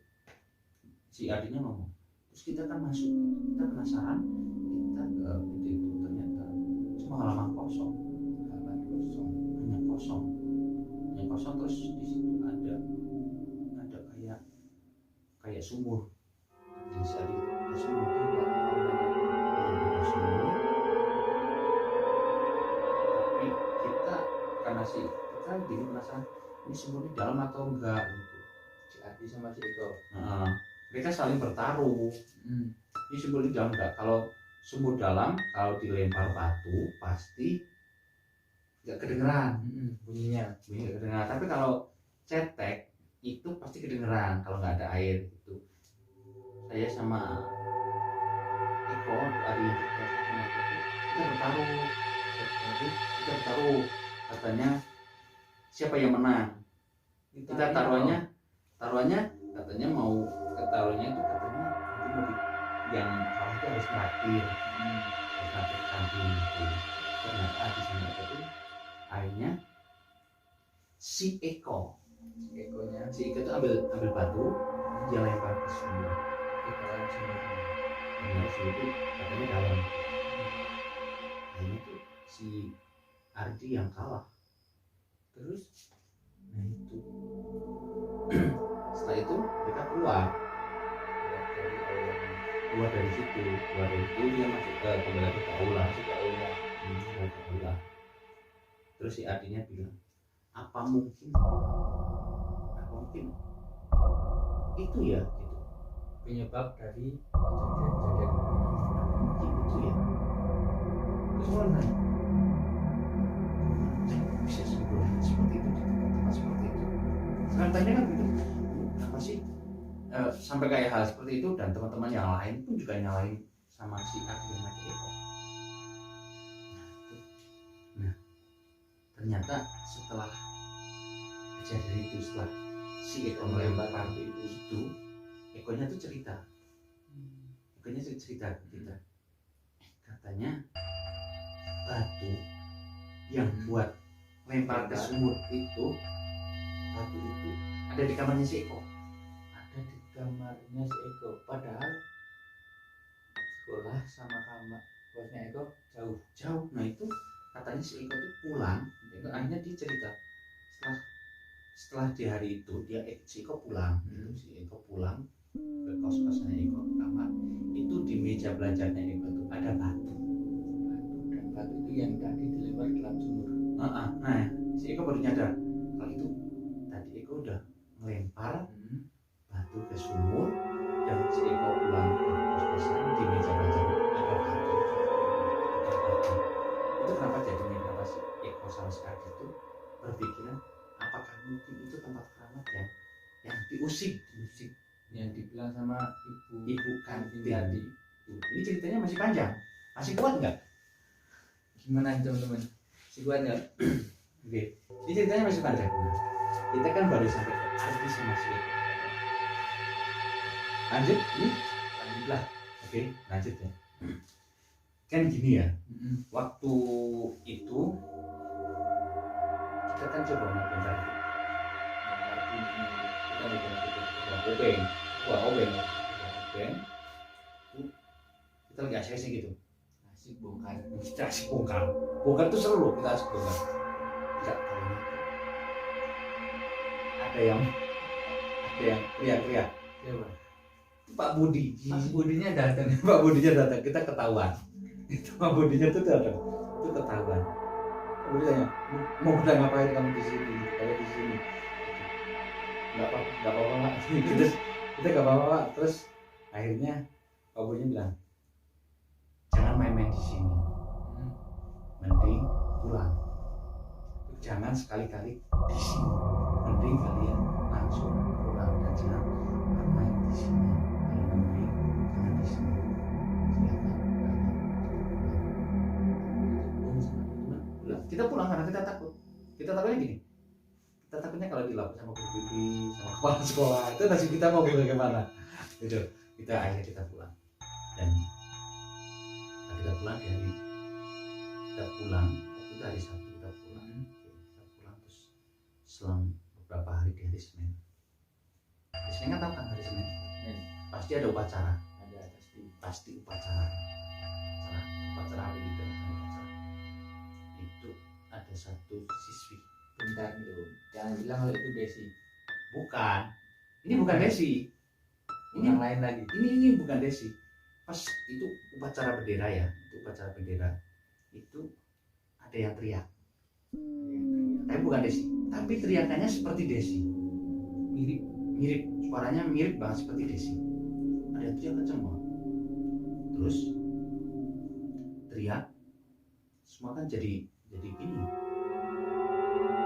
si Ardinya ngomong, terus kita kan masuk, kita penasaran, kita ke pintu itu ternyata cuma halaman kosong, hanya kosong. Terus di situ ada kayak sumur. Jadi si Ardi ada sumur di belakang aulanya, ada sumur. Tapi kita karena kita jadi penasaran, ini sumurnya dalam atau enggak gitu. Si Ardi sama si Eko. Mereka saling bertaruh. Ini sumur di dalam enggak? Kalau sumur dalam, kalau dilempar batu pasti nggak kedengeran bunyinya nggak kedengeran. Tapi kalau cetek itu pasti kedengeran kalau nggak ada air gitu. Saya sama Eko, Ari, kita bertaruh, katanya siapa yang menang. Kita taruhannya katanya mau ketaruhnya itu katanya yang kalah itu harus traktir kantin gitu. Ternyata di sana itu akhirnya si Eko itu ambil batu, dia lempar ke sumur. Sumur itu katanya dalam. Akhirnya tuh si Ardi yang kalah. Terus nah itu setelah itu mereka keluar dari situ, dia masuk ke kembali ke aula. Terus si Ardinya bilang, apa mungkin itu ya gitu penyebab dari kejadian mungkin itu ya. Terus orang nanya, bisa simpulkan seperti itu di tempat seperti itu. Sekarang tanya kan gitu, kenapa sih sampai kayak hal seperti itu, dan teman-teman yang lain pun juga nyalain sama si Ardi dan Mas Eko. Nah, ternyata setelah kejadian itu setelah si Eko melempar batu itu, Ekonya tuh cerita ke kita, katanya batu yang buat lempar ke sumur itu, batu itu ada di kamarnya si Eko. Ada di kamarnya si Eko, padahal sekolah sama kamar bosnya Eko Jauh. Nah itu katanya si Eko tuh pulang, akhirnya dia cerita setelah di hari itu si Eko pulang, si Eko pulang ke kos-kosannya Eko, ke kamar itu, di meja belajarnya Eko tuh ada batu, dan batu itu yang tadi dilempar ke dalam sumur. Nah si Eko baru nyadar kalau itu tadi Eko udah melempar batu ke sumur, dan si Eko pulang ke kos-kosan, di meja belajarnya ada batu. Itu kenapa si Eko sama si Adi itu berpikiran apakah mungkin itu tempat keramat yang diusik Yang dibilang sama ibu kantin kantin tadi. Ini ceritanya masih panjang, masih kuat nggak? Gimana teman-teman? Si kuat nggak? Oke, ini ceritanya masih panjang. Kita kan baru sampai ke arti sama si Eko. Lanjut, Lanjutlah. Oke, lanjut ya. Kan gini ya, waktu itu kita kan coba ngobrol obeng, kita lagi asik gitu, Asik bongkar. kita asik bongkar tuh seru loh, kita asik bongkar. Tidak tahu ada yang teriak-teriak, Siapa? Pak Budi. Mas Budinya datang. Pak Budinya datang, kita ketahuan. Itu Pak Budinya tuh datang, itu ketahuan. Pak Budi tanya, mau udah ngapain kamu di sini? Kalau di sini, nggak apa-apa Pak. Kita nggak apa-apa Pak. Terus akhirnya Pak Budinya bilang, jangan main-main di sini, mending pulang. Jangan sekali-kali di sini, mending kalian langsung pulang dan jangan main di sini. Mending jangan di sini. Kita pulang karena kita takut. Kita takutnya gini. Kita takutnya kalau dilapor sama guru bibi, sama kepala sekolah, itu nasib kita mau bagaimana? Gitu. Akhirnya kita pulang. Dan kita pulang di hari waktu itu hari Sabtu kita pulang terus selang beberapa hari di hari Senin. Hari Senin kan tahu kan hari Senin? Pasti ada upacara. Pasti upacara hari itu. Itu ada satu siswi. Bentar dulu. Jangan bilang kalau itu Desi. Bukan. Ini bukan Desi. Ini Yang lain lagi. Ini bukan Desi. Pas itu upacara bendera ya. Itu upacara bendera. Itu ada yang teriak. Tapi bukan Desi. Tapi teriakannya seperti Desi. Mirip. Suaranya mirip banget seperti Desi. Ada yang teriak kenceng banget. Terus teriak. Semua kan jadi gini.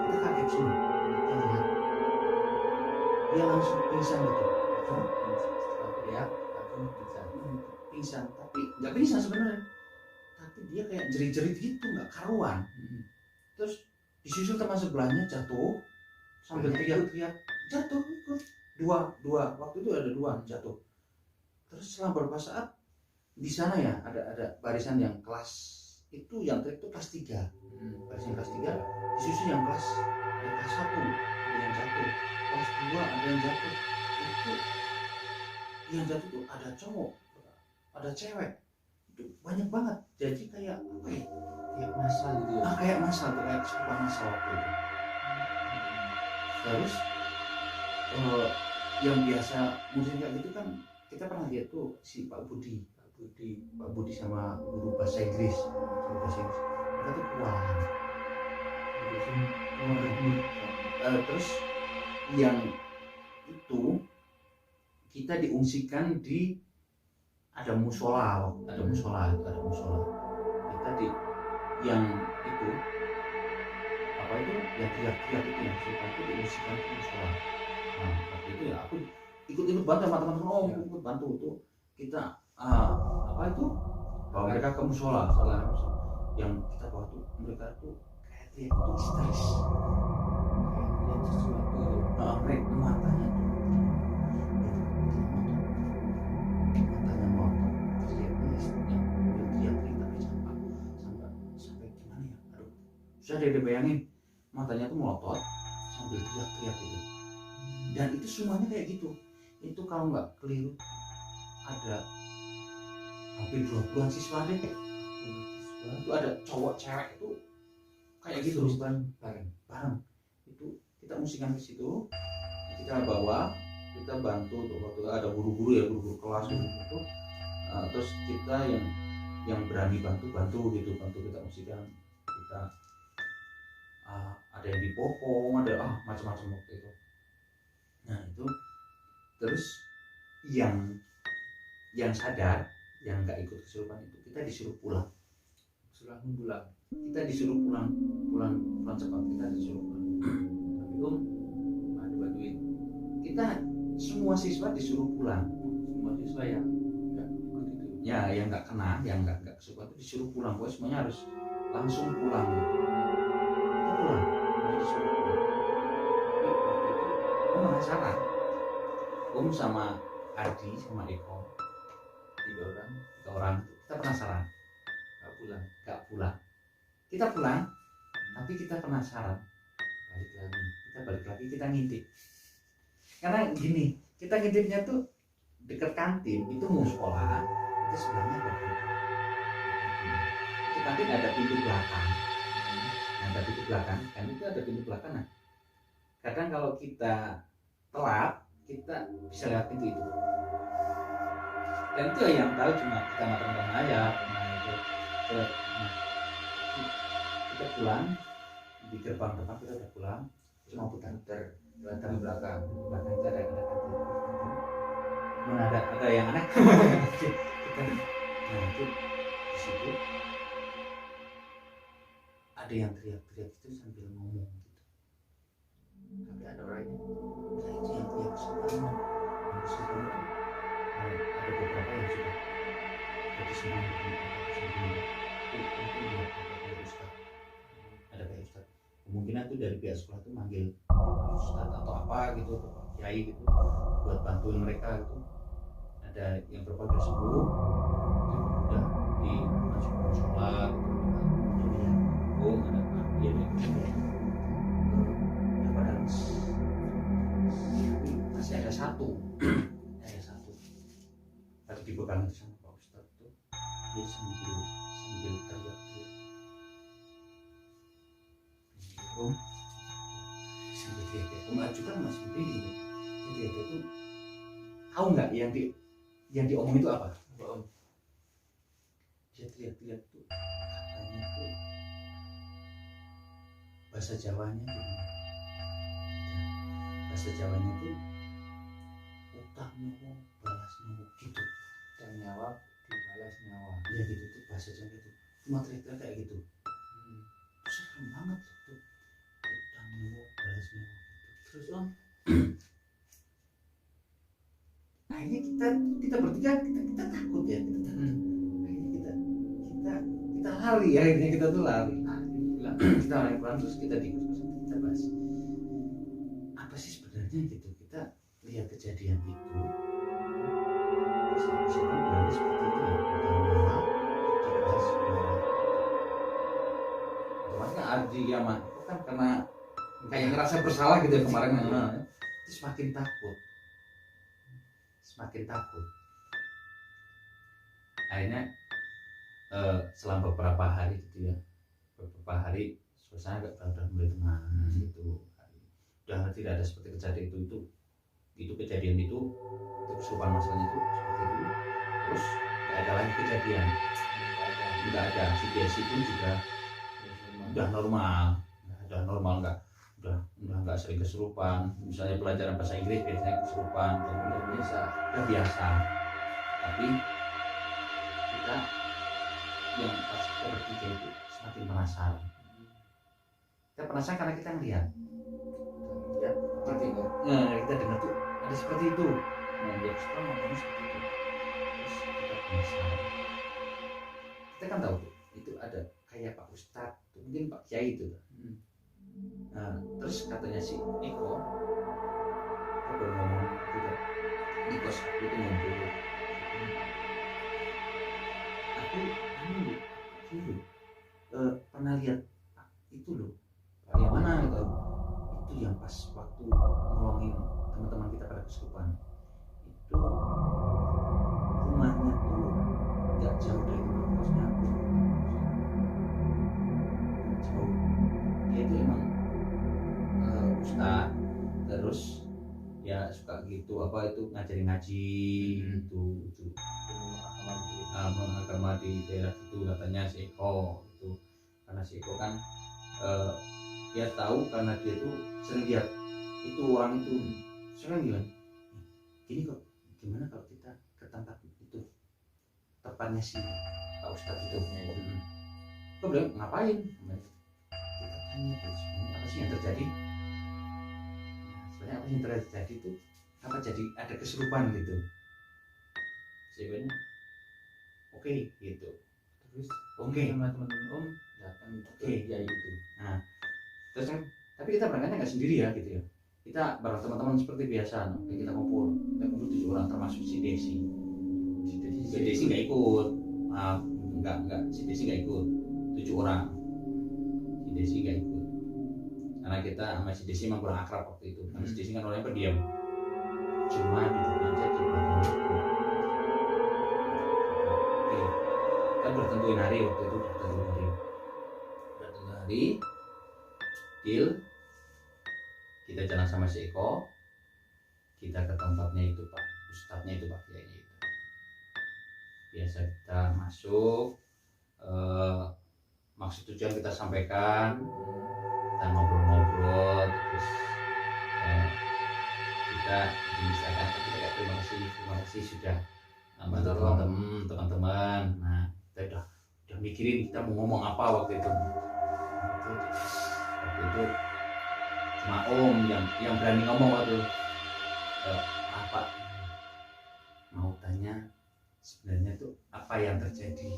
Kita kaget semua. Kita lihat dia langsung pingsan gitu. Setelah teriak langsung Pingsan, tapi nggak pingsan sebenarnya. Tapi dia kayak jerit-jerit gitu, nggak karuan. Terus disusul teman sebelahnya jatuh sambil teriak-teriak, jatuh ikut. Dua waktu itu ada 2 jatuh. Terus selang beberapa saat di sana ya ada barisan yang kelas itu, yang teriak itu kelas 3. Barisan kelas 3 disusul yang kelas 1 ada yang jatuh, kelas 2 ada yang jatuh. Itu yang jatuh tuh ada cowok, ada cewek, itu banyak banget. Jadi kayak apa ya? Kayak masal gitu ya. Kayak masal tuh, kayak kesukaan masal waktu itu. Terus yang biasa musik kayak gitu kan kita pernah lihat tuh si Pak Budi sama guru bahasa Inggris. Mereka tuh kewalahan. Terus yang itu kita diungsikan di ada musola. Kita di yang itu apa itu yang teriak-teriak itu yang itu diungsikan ke musola. Nah waktu itu ya aku ikut bantu sama teman-teman. Ikut bantu itu kita apa itu bawa mereka ke musola. Yang kita bawa tuh mereka tuh kayak teriak itu histeris. lihat sesuatu itu. mereka matanya tuh matanya melotot teriaknya istrinya dia teriak tapi sampai gimana ya, aduh susah deh bayangin, matanya tuh melotot sambil teriak-teriak gitu. Dan itu semuanya kayak gitu. Itu kalau nggak keliru ada hampir 20-an siswa deh. Itu ada cowok cewek itu kayak gitu bareng. Itu kita musikan ke situ, kita bawa, kita bantu tuh waktu ada guru-guru kelas gitu. Terus kita yang berani bantu gitu, bantu kita musikan, kita ada yang dipopong, ada macam-macam waktu itu. Nah itu terus yang sadar, yang nggak ikut kesurupan itu kita disuruh pulang. Kita disuruh pulang cepat, kita disuruh pulang. Tapi ada bantuin kita, semua siswa disuruh pulang. Semua siswa yang nggak ikut itu Ya yang nggak kena, yang nggak kesurupan itu disuruh pulang. Pokoknya semuanya harus langsung pulang. Kita pulang, disuruh pulang. Tapi waktu itu Om penasaran. Om sama Adi sama Eko, 3 orang kita penasaran. Gak pulang. Kita pulang, tapi kita penasaran. Balik lagi, kita ngintip. Karena gini, kita ngintipnya tuh dekat kantin, itu mau sekolah, itu sebelahnya ada itu kantin ada pintu belakang. Kan itu ada pintu belakang. Nah, kadang kalau kita telat, kita bisa lewat pintu itu. Dan itu yang tahu cuma kita teman-teman aja. Nah, kita pulang di gerbang depan, kita udah pulang, cuma putar belakang itu ada kantin. Mana ada yang aneh. Nah itu di situ ada yang teriak-teriak itu sambil ngomong gitu. Tapi ada orangnya, nah itu yang teriak kesurupan. Ada beberapa yang sudah jadi sembuh. Ada kayak Ustadz. Kemungkinan tuh dari pihak sekolah tuh manggil Ustadz atau apa gitu, atau Pak Kiai gitu, buat bantuin mereka gitu. Ada yang beberapa udah sembuh, udah dimasukkan sholat, ada dia udah pada masih ada satu tadi dipegang sama Pak Ustadz tuh, dia sambil teriak sambil teriak. Om Aju kan masih begini gitu. Dia teriak itu, tahu nggak yang diomong itu apa? Dia teriak tuh katanya tuh bahasa Jawanya gimana? Bahasa Jawanya tuh utang nyawa balas nyawa gitu. dan nyawa dibalas nyawa. Iya gitu tuh bahasa Jawa gitu. Cuma teriak kayak gitu. Serem banget tuh. Utang nyawa balas nyawa gitu. Terus Om, akhirnya kita bertiga kita takut ya, akhirnya kita lari, akhirnya kita tuh lari. Kita lari pulang, terus kita di kos-kosan kita bahas apa sih sebenarnya gitu. Kita lihat kejadian itu, terus berani seperti itu ya, utang dibahas otomatis kan Ardi ya mah itu kan karena kayak ngerasa bersalah gitu ya kemarin. Itu semakin takut. Akhirnya selang beberapa hari gitu ya, suasana udah mulai tenang gitu. Udah tidak ada seperti kejadian itu kejadian itu kesurupan masalahnya itu seperti itu. Terus nggak ada lagi kejadian, nggak ada. Si Desi pun juga udah normal, udah nggak sering kesurupan. Misalnya pelajaran bahasa Inggris biasanya kesurupan, udah biasa. Tapi kita yang pas kita bertiga itu semakin penasaran. Kita penasaran karena kita ngeliat, kita dengar tuh ada seperti itu. Nah, dia suka ngomong seperti itu. Terus kita penasaran. Kita kan tahu tuh, itu ada kayak Pak Ustadz, mungkin Pak Kiai itu. Nah, terus katanya si Eko, kita baru ngomong juga di kos aku itu ngumpul. Aku anu itu pernah lihat itu loh. Yang mana itu? Itu yang pas waktu nolongin teman-teman kita pada kesurupan. Itu rumahnya tuh nggak jauh dari tempat kosnya aku. Nggak jauh. Dia itu emang ustaz, terus ya suka gitu apa itu ngajari ngaji itu agama di daerah itu katanya si Eko itu, karena si Eko kan dia tahu karena dia tuh sering lihat itu orang itu sering bilang gini kok, gimana kalau kita ke tempat itu tepatnya si Pak Ustadz itu. Kok bilang ngapain? Kita tanya terus apa sih yang terjadi? Sebenarnya apa yang terjadi itu apa, jadi ada kesurupan gitu. Sebenarnya oke gitu. Terus Oke. sama teman-teman Om datang ke ya itu. Nah, terus kan tapi kita berangkatnya nggak sendiri ya gitu ya. Kita bareng teman-teman seperti biasa, kita kumpul. Kita kumpul 7 orang termasuk si Desi. Si Desi nggak ikut. Nggak si Desi nggak ikut. 7 orang. Si Desi nggak ikut. Karena kita sama si Desi memang kurang akrab waktu itu. Karena si Desi kan orangnya pendiam. Cuma duduk aja di belakang. Kita bertentuin hari waktu itu, bertentuin hari. Deal. Kita jalan sama si Eko. Kita ke tempatnya itu Pak Ustadznya itu, Pak Kiainya itu. Biasa kita masuk. Maksud tujuan kita sampaikan. Kita ngobrol-ngobrol, terus kita misalkan kita terima kasih sudah bantu teman-teman. Nah, kita udah mikirin kita mau ngomong apa waktu itu. Waktu itu cuma Om yang berani ngomong waktu apa mau tanya sebenarnya tuh apa yang terjadi.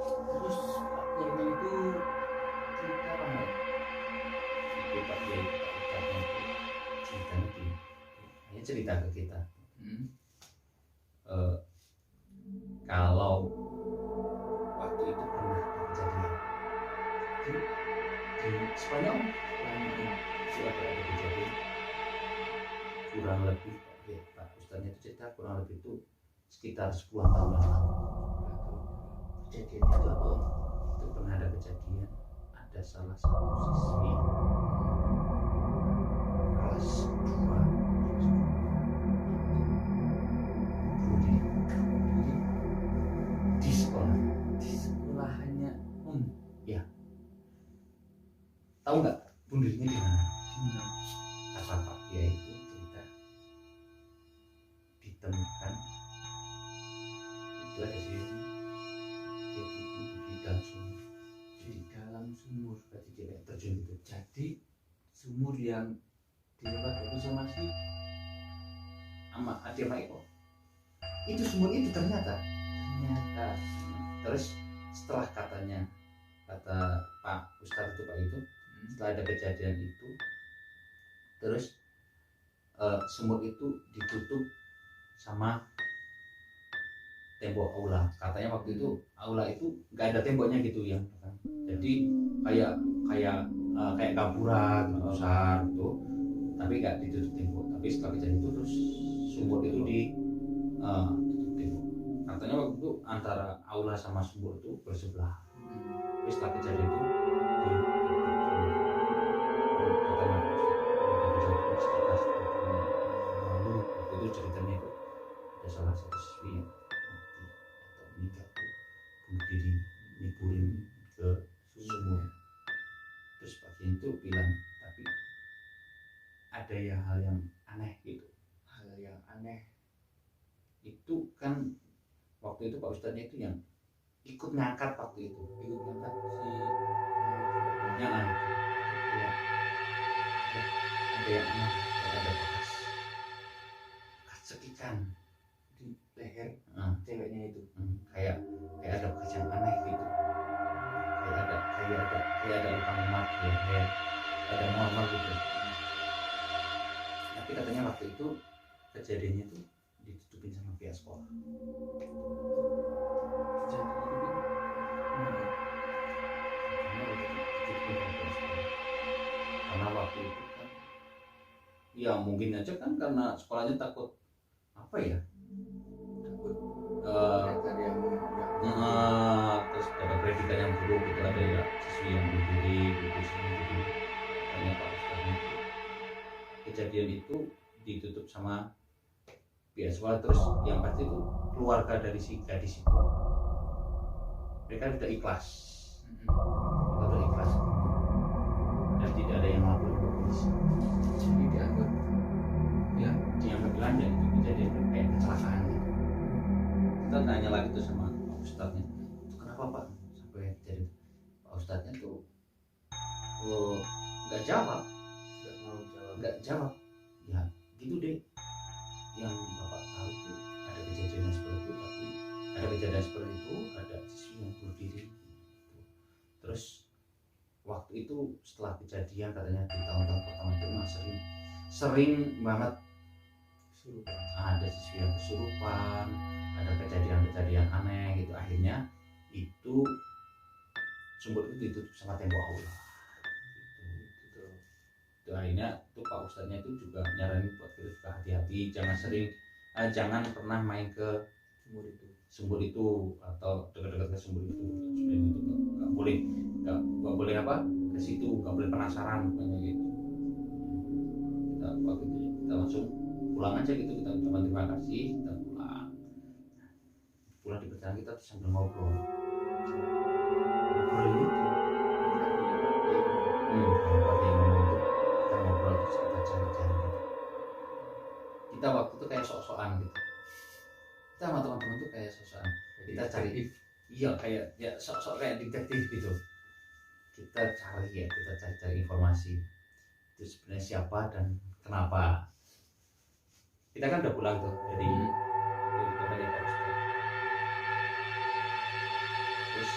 Terus Pak Kiainya itu cerita apa enggak? Itu Pak Kiai ceritanya gini, dia cerita ke kita kalau waktu itu pernah ada kejadian di Spanyol, itu ada kejadian kurang lebih Pak Ustadznya itu cerita kurang lebih itu sekitar 10 tahun yang lalu. Kejadian itu apa Om? Itu pernah ada kejadian, ada salah satu siswi kelas 2 di sekolah. Di sekolahannya Om. Ya. Tahu nggak bunuh dirinya di mana? Di mana? Kata Pak Kiai itu cerita ditemukan itu ada sih di dalam sumur. Di dalam sumur. Berarti dia kayak terjun gitu. Jadi sumur yang dilewat itu sama si Sama adik Pak Eko. Itu sumur itu ternyata. Terus setelah kata Pak Ustadz itu Pak itu, setelah ada kejadian itu, terus sumur itu ditutup sama tembok aula. Katanya waktu itu aula itu nggak ada temboknya gitu ya, jadi kayak gapura gitu besar gitu, tapi nggak ditutup tembok. Tapi setelah kejadian itu terus sumur itu ditutup tembok. Katanya waktu itu antara aula sama sumur itu bersebelah. Tapi setelah kejadian itu katanya sekitar 10 tahun lalu waktu itu ceritanya itu ada salah satu siswi yang mati atau meninggal tuh bunuh diri nipurin ke sumur. Terus Pak Kiai itu bilang tapi ada ya hal yang aneh gitu. Hal yang aneh Itu kan waktu itu Pak Ustadznya itu yang ikut ngangkat waktu itu, ikut ngangkat si yang aneh ya, ada yang aneh, ada bekas cekikan di leher Nah, ceweknya itu. kayak ada bekas yang aneh gitu, kayak ada luka memar di leher, kejadiannya tuh ditutupin sama pihak sekolah. Karena waktu itu kan ya mungkin aja kan karena sekolahnya takut apa ya, Takut eh, ada yang terus ada predikat yang buruk gitu, ada ya siswi yang bunuh diri gitu sini gitu. Makanya Pak Ustadznya itu kejadian itu ditutup sama pihak sekolah. Terus yang pasti itu keluarga dari si gadis itu mereka sudah ikhlas, mereka sudah ikhlas dan tidak ada yang lapor ke polisi. jadi dianggap ya Dianggap bilang ya itu kejadian kayak kecelakaan gitu. Kita tanya lagi tuh sama Pak Ustadznya, kenapa Pak sampai jadi Pak Ustadznya tuh nggak jawab, nggak mau jawab. nggak jawab. Ya gitu deh, yang Bapak tahu tuh ada kejadian seperti itu, tapi ada kejadian seperti itu, ada siswi yang bunuh diri gitu. Terus waktu itu setelah kejadian katanya di tahun-tahun pertama itu memang sering banget Kesurupan. ada siswi yang kesurupan, ada kejadian-kejadian aneh gitu. Akhirnya itu sumber itu ditutup sama tembok aula gitu. Itu akhirnya tuh Pak Ustadznya itu juga nyaranin buat kita juga hati-hati, jangan pernah main ke sumber itu atau dekat-dekat ke sumber itu. Supaya itu nggak boleh apa ke situ, nggak boleh penasaran pokoknya gitu. Kita waktu itu kita langsung pulang aja gitu, kita ucapkan terima kasih, kita pulang di perjalanan kita tuh sambil ngobrol itu kita ngobrol terus kita cari-cari gitu. Kita waktu itu kayak sok-sokan gitu, kita sama teman-teman tuh kayak sok-sokan kita cari, iya kayak ya sok-sok kayak detektif gitu. Kita cari informasi itu sebenarnya siapa dan kenapa. Kita kan udah pulang tuh dari tempatnya Pak Ustadz. Terus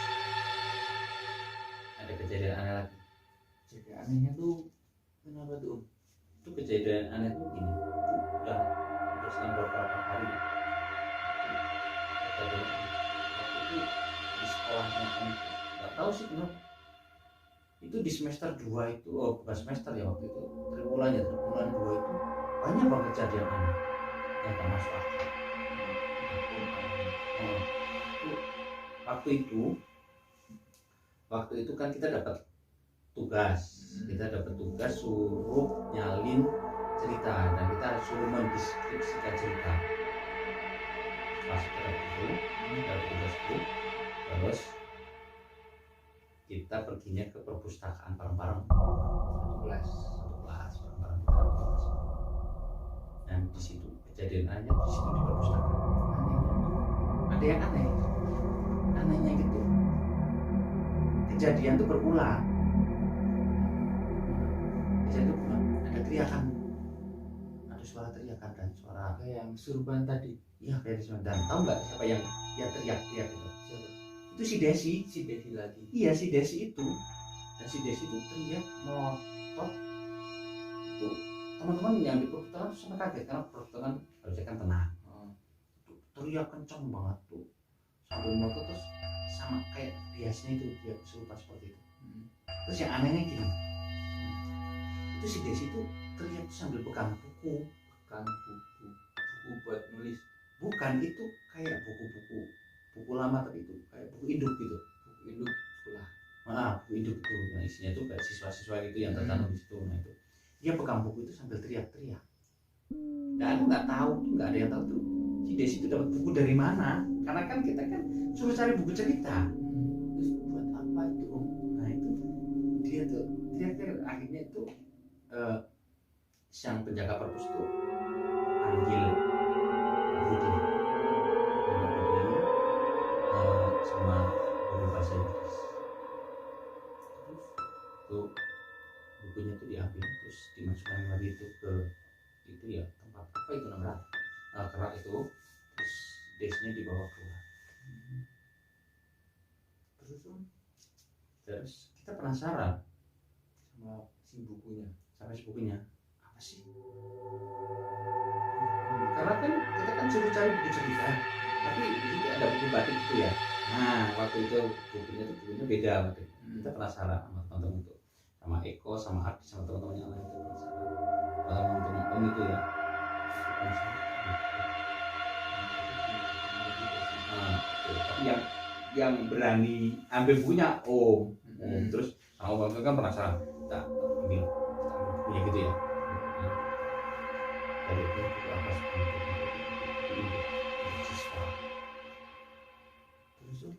ada kejadian aneh lagi. Jadi anehnya tuh kenapa tuh? Itu kejadian aneh tuh gini, itu udah selang beberapa hari. Kejadian waktu itu di sekolahnya Om, nggak tahu sih kenapa. Itu di semester 2 itu, bukan semester ya waktu itu, triwulan 2 itu banyak banget kejadian aneh yang tak masuk akal. Itu, waktu itu kan kita dapat tugas, suruh nyalin cerita dan kita harus suruh mendeskripsikan cerita. Pas kita dapat tugas itu, terus kita perginya ke perpustakaan bareng-bareng, satu kelas bareng-bareng kita dapat tugas. Dan di situ kejadian anehnya di situ di perpustakaan. Ada yang anehnya gitu. Kejadian itu berulang. Ada teriakan, ada suara teriakan dan suara Kayak yang kesurupan tadi. iya kayak di sana. Dan tahu nggak siapa yang teriak-teriak itu? Siapa? Itu si Desi. Si Desi lagi. Iya si Desi itu. Dan si Desi itu teriak motor. Itu teman-teman yang di perpustakaan tuh sampai kaget karena perpustakaan harusnya kan tenang. Itu teriak kencang banget tuh sambil motor, terus sama kayak biasanya itu dia kesurupan seperti itu. Terus yang anehnya gini, itu si Desi itu teriak sambil pegang buku Buat nulis. bukan, itu kayak buku lama tapi itu kayak buku induk gitu, Buku induk sekolah. buku induk itu. Nah isinya tuh kayak siswa-siswa gitu yang tertanam di situ. Nah itu dia pegang buku itu sambil teriak-teriak. Nah aku nggak tahu tuh, nggak ada yang tahu tuh si Desi itu dapat buku dari mana, karena kan kita kan suruh cari buku cerita. Terus buat apa itu Om? Nah itu dia tuh teriak-teriak. Akhirnya itu sang penjaga perpus itu panggil Budi sama guru bahasa Inggris. Terus tuh bukunya tuh diambil, terus dimasukkan lagi itu ke itu ya tempat apa itu namanya, kerak itu. Terus desnya dibawa keluar. Terus kita penasaran Sama si bukunya. sampai si bukunya apa sih, karena kan kita kan suruh cari buku cerita, tapi di situ ada buku batik itu ya. Nah waktu itu bukunya beda waktu itu. Kita penasaran sama teman-teman itu, sama Eko, sama Ardi, sama teman-teman yang lain itu penasaran. Kalau teman-teman Om itu ya, penasaran. Nah, itu. Tapi yang berani ambil bukunya Om. Terus sama Om kan penasaran, kita ambil bukunya gitu ya. Dari itu apa sebenarnya siswa. Terus tuh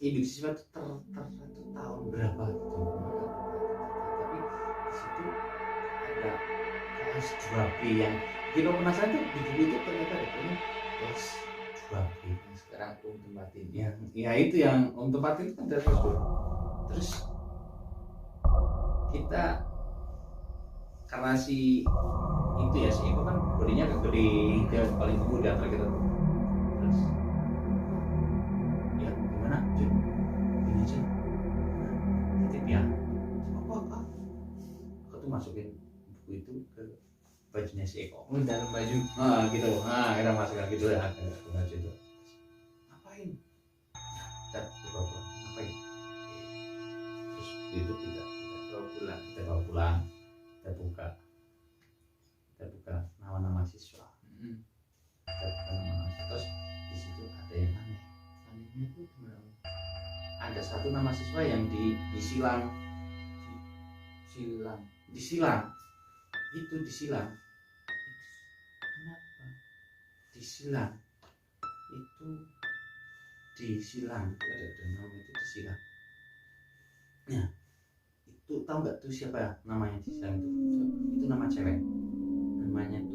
induk siswa itu satu tahun berapa gitu. Tapi di situ ada kelas 2B yang kita penasaran tuh di buku itu ternyata ada kelas 2B. Sekarang Om tempatin. Ya itu yang Om tempatin kan dari kelas 2. Terus kita karena si itu ya, si Eko kan bodinya agak gede, dia paling gemuk di antara kita tuh. Terus ya gimana Jun, ini Jun, titip ya apa aku tuh masukin buku itu ke bajunya si Eko. Dalam baju. Nah gitu, nah kita masukkan gitu ya ke baju itu. Ngapain? Kita bawa pulang, ngapain? Terus itu kita bawa pulang, kita buka nama-nama siswa. Kita buka nama siswa. Terus di situ ada yang aneh. Anehnya tuh gimana? Ada satu nama siswa yang disilang. Itu disilang. Kenapa? Disilang. Itu disilang. Ada nama itu disilang. Nah, itu tahu nggak tuh siapa namanya disilang itu? Itu nama cewek. Namanya tuh